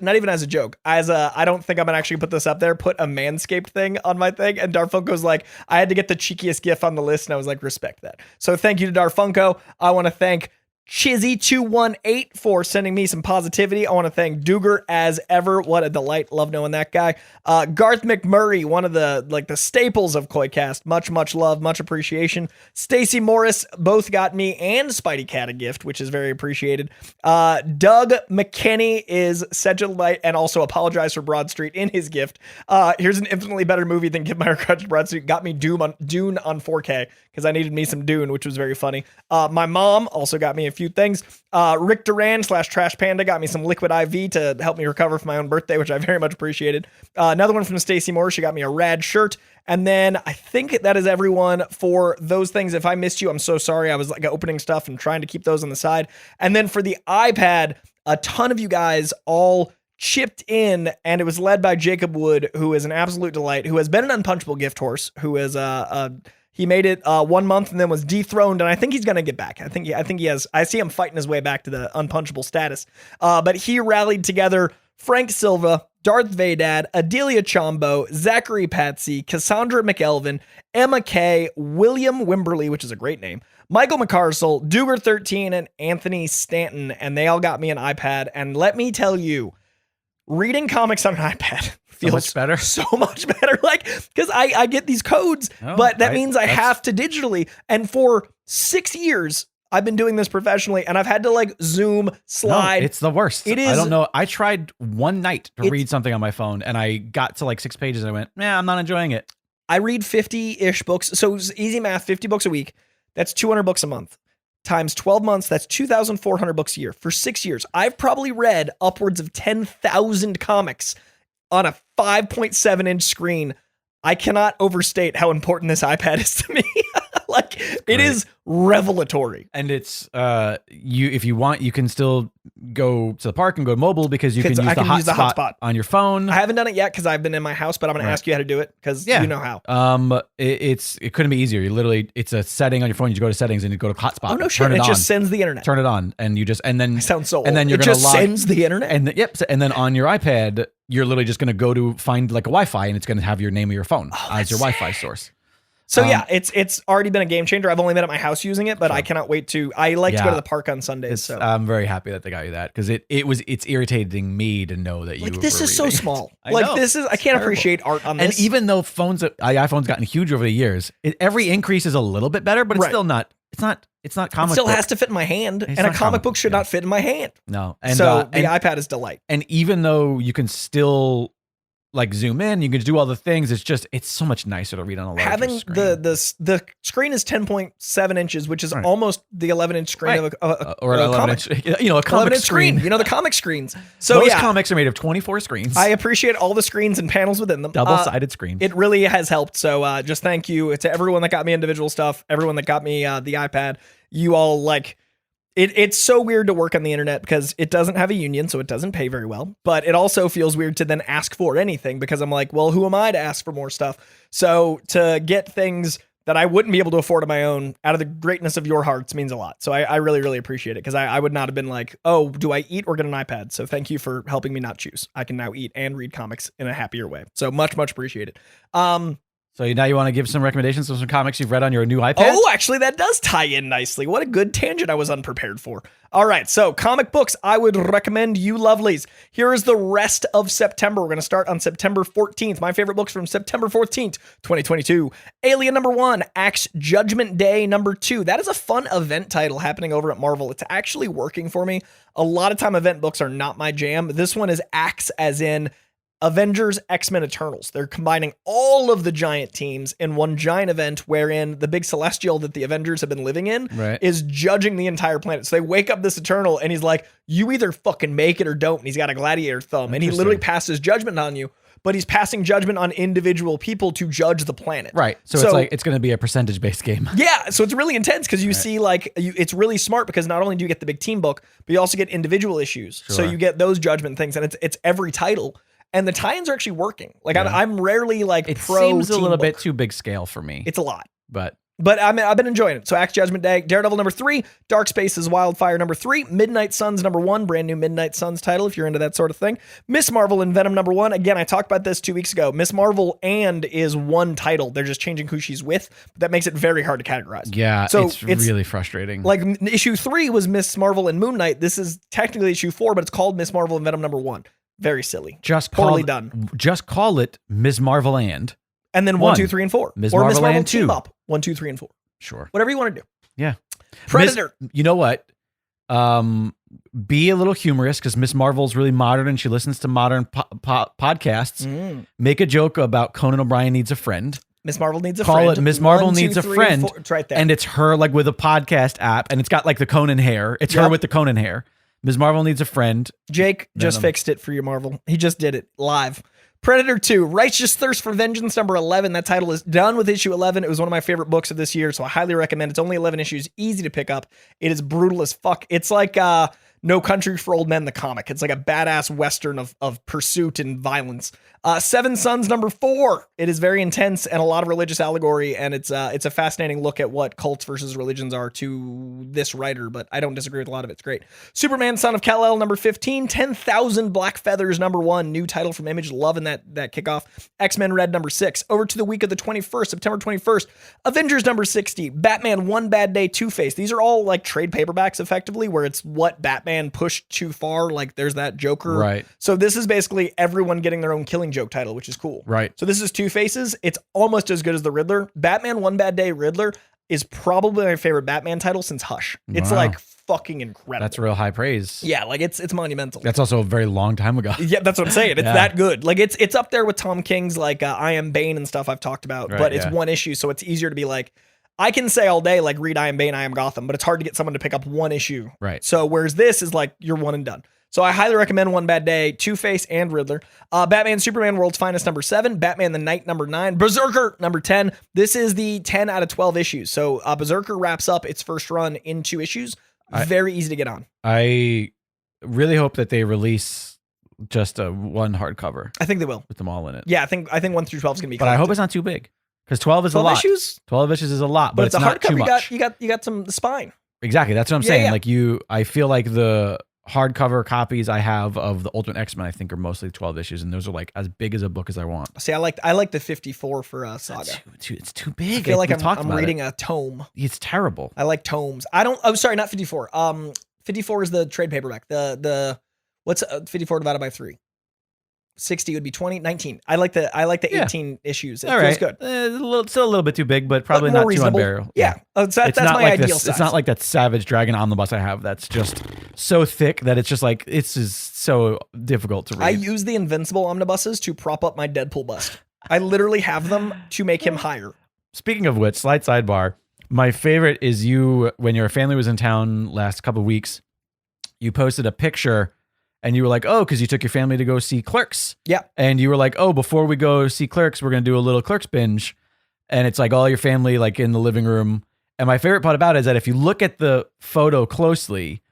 not even as a joke, I don't think I'm gonna actually put this up there, put a Manscaped thing on my thing, and Dar Funko's like, I had to get the cheekiest gif on the list, and I was like, respect that. So thank you to Dar Funko. I want to thank Chizzy218 for sending me some positivity. I want to thank Duger as ever. What a delight. Love knowing that guy. Garth McMurray, one of the staples of COYCAST. Much love, much appreciation. Stacy Morris both got me and Spidey Cat a gift, which is very appreciated. Doug McKinney is such a delight and also apologized for Broad Street in his gift. Here's an infinitely better movie than Give My Regards to Broad Street. Got me Dune on 4K because I needed me some Dune, which was very funny. My mom also got me a few things. Rick Duran / Trash Panda got me some liquid IV to help me recover from my own birthday, which I very much appreciated. Another one from Stacey Moore. She got me a rad shirt. And then I think that is everyone for those things. If I missed you, I'm so sorry. I was like opening stuff and trying to keep those on the side. And then for the iPad, a ton of you guys all chipped in, and it was led by Jacob Wood, who is an absolute delight, who has been an unpunchable gift horse, who is he made it 1 month and then was dethroned, and I think he's going to get back. I think he has. I see him fighting his way back to the unpunchable status. But he rallied together Frank Silva, Darth Vadad, Adelia Chombo, Zachary Patsy, Cassandra McElvine, Emma Kay, William Wimberly, which is a great name, Michael McCarstle, Duger13, and Anthony Stanton, and they all got me an iPad. And let me tell you, reading comics on an iPad feels so much better. Like, because I get these codes, but that means I have to digitally. And for 6 years, I've been doing this professionally, and I've had to like zoom, slide. No, it's the worst. It is. I don't know. I tried one night to read something on my phone, and I got to like 6 pages, and I went, I'm not enjoying it. I read 50-ish books. So easy math, 50 books a week. That's 200 books a month. Times 12 months, that's 2,400 books a year. For 6 years, I've probably read upwards of 10,000 comics on a 5.7-inch screen. I cannot overstate how important this iPad is to me. Like, it is revelatory. And it's if you want, you can still go to the park and go mobile, because you can use the hotspot on your phone. I haven't done it yet because I've been in my house, but I'm going to ask you how to do it, because you know how. It couldn't be easier. You literally, it's a setting on your phone. You go to settings and you go to hotspot. Oh no shit! It just sends the internet. Turn it on, and then I sound so old. And then you're it just sends the internet. And then on your iPad, you're literally just going to go to find like a Wi-Fi, and it's going to have your name of your phone as your Wi-Fi source. So it's already been a game changer. I've only been at my house using it, but I cannot wait to. I like to go to the park on Sundays. So I'm very happy that they got you that, because it's irritating me to know that you this is so small. I can't appreciate art on this. And even though iPhone's gotten huge over the years, every increase is a little bit better, but it's still not. It's not comic. It still book. has to fit in my hand, and a comic book should not fit in my hand. No, and so the iPad is delight. And even though you can still like zoom in, you can do all the things. It's so much nicer to read on a larger screen. The screen is 10.7 inches, which is almost the 11-inch screen of or an 11-inch, a comic screen. The comic screens. So those comics are made of 24 screens. I appreciate all the screens and panels within them. Double-sided screens. It really has helped. So just thank you to everyone that got me individual stuff, everyone that got me the iPad. You all like. It's so weird to work on the internet because it doesn't have a union, so it doesn't pay very well. But it also feels weird to then ask for anything, because I'm like, well, who am I to ask for more stuff? So to get things that I wouldn't be able to afford on my own out of the greatness of your hearts means a lot. So I really, really appreciate it, because I would not have been like, oh, do I eat or get an iPad? So thank you for helping me not choose. I can now eat and read comics in a happier way. So much, much appreciated. So now you want to give some recommendations of some comics you've read on your new iPad? Oh, actually, that does tie in nicely. What a good tangent I was unprepared for. All right, so comic books I would recommend you lovelies. Here is the rest of September. We're going to start on September 14th. My favorite books from September 14th, 2022. Alien #1, Axe Judgment Day #2. That is a fun event title happening over at Marvel. It's actually working for me. A lot of time event books are not my jam. This one is Axe as in Avengers, X-Men, Eternals. They're combining all of the giant teams in one giant event wherein the big celestial that the Avengers have been living in is judging the entire planet. So they wake up this Eternal and he's like, you either fucking make it or don't. And he's got a gladiator thumb and he literally passes judgment on you, but he's passing judgment on individual people to judge the planet. Right. So it's like, it's going to be a percentage-based game. Yeah. So it's really intense because you see like, it's really smart because not only do you get the big team book, but you also get individual issues. Sure. So you get those judgment things and it's every title. And the tie-ins are actually working. Like I'm rarely like it pro. It seems a little bit too big scale for me. It's a lot, but I've been enjoying it. So Axe Judgment Day, Daredevil #3, Dark Spaces Wildfire #3, Midnight Suns #1, brand new Midnight Suns title if you're into that sort of thing. Miss Marvel and Venom #1. Again, I talked about this 2 weeks ago. Miss Marvel and is one title. They're just changing who she's with. But that makes it very hard to categorize. Yeah, so it's really frustrating. Like issue 3 was Miss Marvel and Moon Knight. This is technically issue 4, but it's called Miss Marvel and Venom #1. Very silly. Poorly done. Just call it Ms. Marvel and then 1, 2, 3, and 4. Ms. Or Marvel Ms. Marvel and 2. Team Up. 1, 2, 3, and 4. Sure. Whatever you want to do. Yeah. Predator. You know what? Be a little humorous because Miss Marvel's really modern and she listens to modern podcasts. Make a joke about Conan O'Brien needs a friend. Miss Marvel needs a Call friend. it Miss Marvel 1, 2, needs a 3, friend. 4. It's right there. And it's her like with a podcast app, and it's got like the Conan hair. It's her with the Conan hair. Ms. Marvel needs a friend. Jake just fixed it for you, Marvel. He just did it live. Predator 2, Righteous Thirst for Vengeance, number 11. That title is done with issue 11. It was one of my favorite books of this year, so I highly recommend. It's only 11 issues, easy to pick up. It is brutal as fuck. It's like No Country for Old Men, the comic. It's like a badass western of pursuit and violence. Seven Sons, number 4. It is very intense and a lot of religious allegory, and it's a fascinating look at what cults versus religions are to this writer, but I don't disagree with a lot of it. It's great. Superman, Son of Kal-El, number 15. 10,000 Black Feathers, number 1. New title from Image. Loving that kickoff. X-Men Red, number 6. Over to the week of the 21st, September 21st. Avengers, number 60. Batman, One Bad Day, Two-Face. These are all like trade paperbacks, effectively, where it's what Batman pushed too far. Like there's that Joker. Right. So this is basically everyone getting their own Killing Joke title, which is cool. Right. So this is Two-Faces. It's almost as good as the Riddler. Batman One Bad Day Riddler is probably my favorite Batman title since Hush. It's like fucking incredible. That's real high praise. Yeah, like it's monumental. That's also a very long time ago. Yeah, that's what I'm saying. It's that good. Like it's up there with Tom King's like I Am Bane and stuff I've talked about, but it's one issue, so it's easier to be like, I can say all day, like, read I Am Bane, I Am Gotham, but it's hard to get someone to pick up one issue. Right. So whereas this is like, you're one and done. So I highly recommend One Bad Day, Two-Face, and Riddler. Batman Superman World's Finest, number 7. Batman the Knight, number 9. Berserker, number 10. This is the 10 out of 12 issues. So Berserker wraps up its first run in 2 issues. Very easy to get on. I really hope that they release just one hardcover. I think they will. With them all in it. Yeah, I think 1 through 12 is going to be But I hope it's not too big. Because 12 is a lot. Issues? 12 issues is a lot, but it's a not too hardcover. much. You got some the spine. Exactly. That's what I'm saying. Yeah. Like I feel like the hardcover copies I have of the Ultimate X-Men, I think, are mostly 12 issues, and those are like as big as a book as I want. See, I like the 54 for Saga. It's too big. I feel like I'm reading a tome. It's terrible. I like tomes. Oh, sorry, not 54. 54 is the trade paperback. The what's 54 divided by 3? 60 would be 20, 19. I like the 18 issues. It feels good. Still a little bit too big, but probably not too unbearable. Yeah. That's my ideal size. It's not like that Savage Dragon omnibus I have that's just so thick that it's just like, it's just so difficult to read. I use the Invincible omnibuses to prop up my Deadpool bust. I literally have them to make him higher. Speaking of which, slight sidebar, my favorite is when your family was in town last couple of weeks, you posted a picture. And you were like, oh, because you took your family to go see Clerks. Yeah. And you were like, oh, before we go see Clerks, we're going to do a little Clerks binge. And it's like all your family like in the living room. And my favorite part about it is that if you look at the photo closely,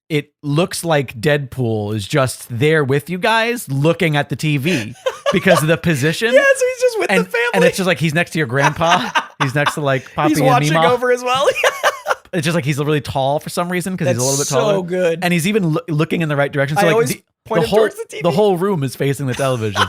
it looks like Deadpool is just there with you guys looking at the TV because of the position. Yeah, so he's just with the family. And it's just like he's next to your grandpa. He's next to like Poppy and Mima. He's watching over as well. It's just like he's really tall for some reason because he's a little bit taller. So good. And he's even looking in the right direction. So I like always point him towards the TV. The whole room is facing the television.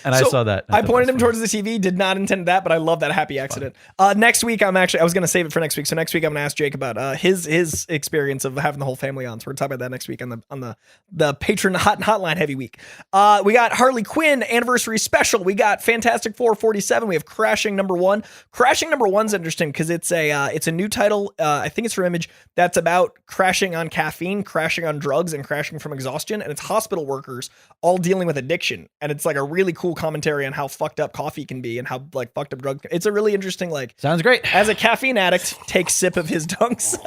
And I saw that. I pointed him towards the TV, did not intend that, but I love that happy accident. Next week, I was going to save it for next week. So next week, I'm going to ask Jake about his experience of having the whole family on. So we're going to talk about that next week on the patron hotline heavy week. We got Harley Quinn anniversary special. We got Fantastic Four 47. We have Crashing number 1. Crashing number 1's interesting because it's a new title. I think it's from Image that's about crashing on caffeine, crashing on drugs, and crashing from exhaustion. And it's hospital workers all dealing with addiction. And it's like a really cool commentary on how fucked up coffee can be and how like fucked up drugs. It's a really interesting, like, sounds great. As a caffeine addict, take sip of his dunks.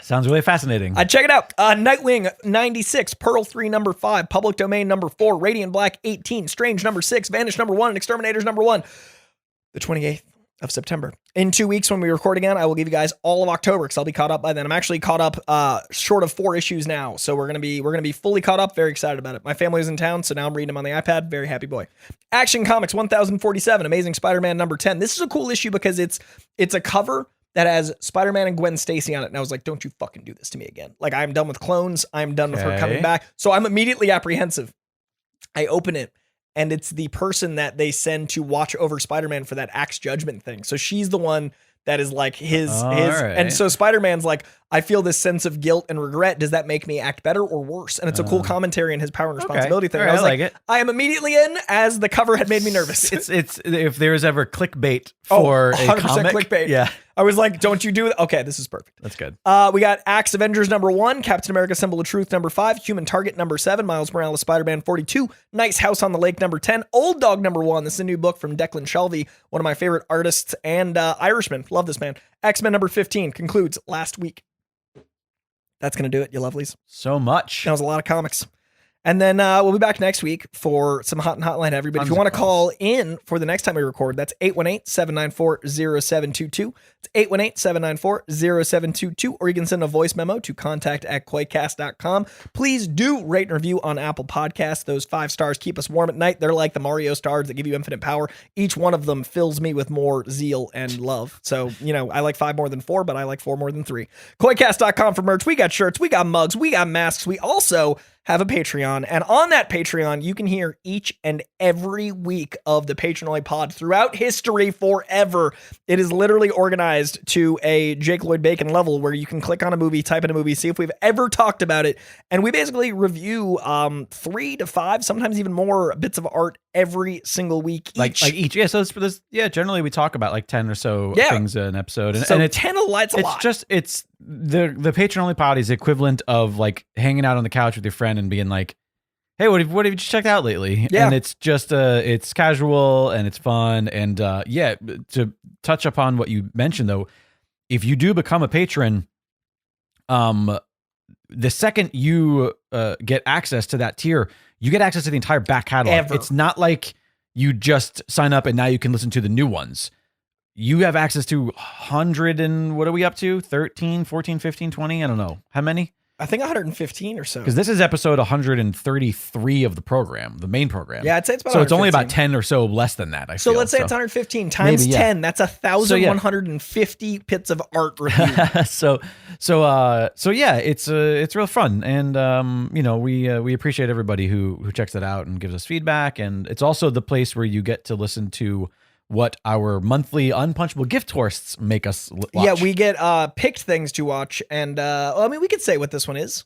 Sounds really fascinating. Check it out. Nightwing 96, Pearl 3 number 5, Public Domain number 4, Radiant Black 18, Strange number 6, Vanish number 1, and Exterminators number 1. The 28th of September. In 2 weeks when we record again, I will give you guys all of October because I'll be caught up by then. I'm actually caught up short of 4 issues now. So we're gonna be fully caught up. Very excited about it. My family was in town, so now I'm reading them on the iPad. Very happy boy. Action Comics 1047, Amazing Spider-Man number 10. This is a cool issue because it's a cover that has Spider-Man and Gwen Stacy on it. And I was like, don't you fucking do this to me again. Like, I'm done with clones. I'm done with her coming back. So I'm immediately apprehensive. I open it. And it's the person that they send to watch over Spider-Man for that Axe Judgment thing. So she's the one that is like his. Right. And so Spider-Man's like, I feel this sense of guilt and regret. Does that make me act better or worse? And it's a cool commentary on his power and responsibility thing. Right, I was like it. I am immediately in, as the cover had made me nervous. It's if there's ever clickbait for a 100% comic, clickbait. yeah. I was like, don't you do it? Okay, this is perfect. That's good. We got Axe Avengers #1, Captain America Symbol of Truth #5, Human Target #7, Miles Morales Spider-Man 42, Nice House on the Lake #10, Old Dog #1. This is a new book from Declan Shalvey, one of my favorite artists and Irishman. Love this man. X-Men #15 concludes last week. That's going to do it, you lovelies. So much. That was a lot of comics. And then we'll be back next week for some Hot and Hotline Heavy. But if you want to call in for the next time we record, that's 818-794-0722. It's 818-794-0722. Or you can send a voice memo to contact@COYCAST.com. Please do rate and review on Apple Podcasts. Those 5 stars keep us warm at night. They're like the Mario stars that give you infinite power. Each one of them fills me with more zeal and love. So, I like 5 more than 4, but I like 4 more than 3. COYCAST.com for merch. We got shirts. We got mugs. We got masks. We also have a Patreon, and on that Patreon, you can hear each and every week of the Patron-only pod throughout history forever. It is literally organized to a Jake Lloyd Bacon level where you can click on a movie, type in a movie, see if we've ever talked about it, and we basically review 3 to 5, sometimes even more bits of art every single week each. Like each, yeah. So for this, generally we talk about like 10 or so things an episode, and it's 10 a lot. It's the Patreon only pod is the equivalent of like hanging out on the couch with your friend and being like, hey, what have you checked out lately? Yeah. And it's just it's casual and it's fun. And to touch upon what you mentioned though, if you do become a patron, the second you get access to that tier, you get access to the entire back catalog. It's not like you just sign up and now you can listen to the new ones. You have access to 100 and what are we up to? 13, 14, 15, 20? I don't know. How many? I think 115 or so. Because this is episode 133 of the program, the main program. Yeah, I'd say it's about So it's only about 10 or so less than that, I feel. So let's say it's 115 times maybe, 10. That's 1,150 bits of art review. So yeah, it's real fun. And, we appreciate everybody who checks it out and gives us feedback. And it's also the place where you get to listen to what our monthly Unpunchable gift horsts make us watch. Yeah, we get picked things to watch, and we could say what this one is.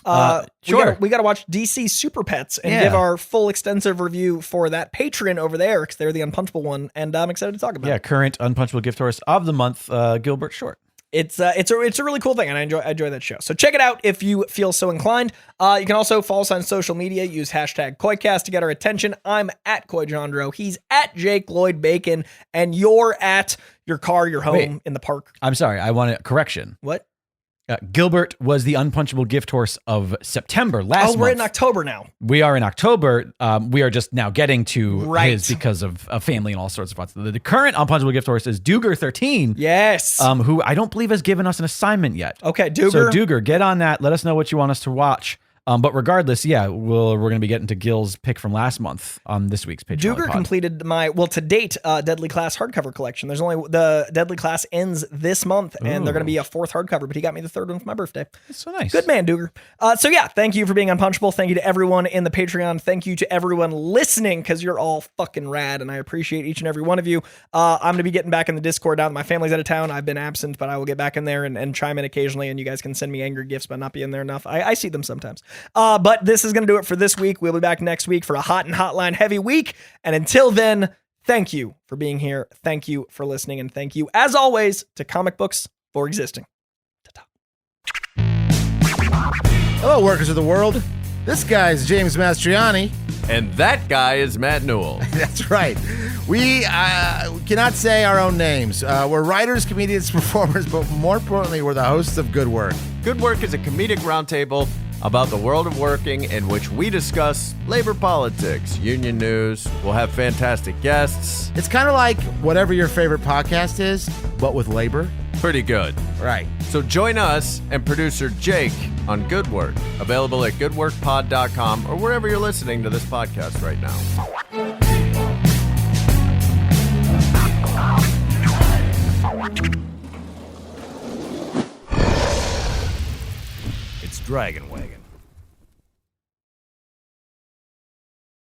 Sure. We got to watch DC Super Pets and give our full extensive review for that patron over there, because they're the Unpunchable one, and I'm excited to talk about it. Yeah, current Unpunchable gift horse of the month, Gilbert Short. It's a really cool thing, and I enjoy that show. So check it out if you feel so inclined. You can also follow us on social media. Use hashtag COYCAST to get our attention. I'm at CoyJandro. He's at Jake Lloyd Bacon, and you're at your car, your home, in the park. I'm sorry. I want a correction. What? Gilbert was the Unpunchable gift horse of September last month. Oh, we're in October now. We are in October. We are just now getting to his because of family and all sorts of thoughts. The current Unpunchable gift horse is Duger13. Yes. Who I don't believe has given us an assignment yet. Okay, Duger. So Duger, get on that. Let us know what you want us to watch. But regardless, we're going to be getting to Gil's pick from last month on this week's Patreon. Duger completed to date, Deadly Class hardcover collection. There's only the Deadly Class ends this month, and they're going to be a 4th hardcover, but he got me the 3rd one for my birthday. That's so nice. Good man, Duger. Thank you for being Unpunchable. Thank you to everyone in the Patreon. Thank you to everyone listening, because you're all fucking rad, and I appreciate each and every one of you. I'm going to be getting back in the Discord now that my family's out of town. I've been absent, but I will get back in there and chime in occasionally, and you guys can send me angry gifts by not being there enough. I see them sometimes. But this is going to do it for this week. We'll be back next week for a Hot and Hotline Heavy week. And until then, thank you for being here. Thank you for listening. And thank you, as always, to Comic Books for existing. Ta-ta. Hello, workers of the world. This guy is James Mastriani. And that guy is Matt Newell. That's right. We cannot say our own names. We're writers, comedians, performers, but more importantly, we're the hosts of Good Work. Good Work is a comedic roundtable about the world of working in which we discuss labor politics, union news. We'll have fantastic guests. It's kind of like whatever your favorite podcast is, but with labor. Pretty good. Right. So join us and producer Jake on Good Work, available at goodworkpod.com or wherever you're listening to this podcast right now. It's Dragon Wagon.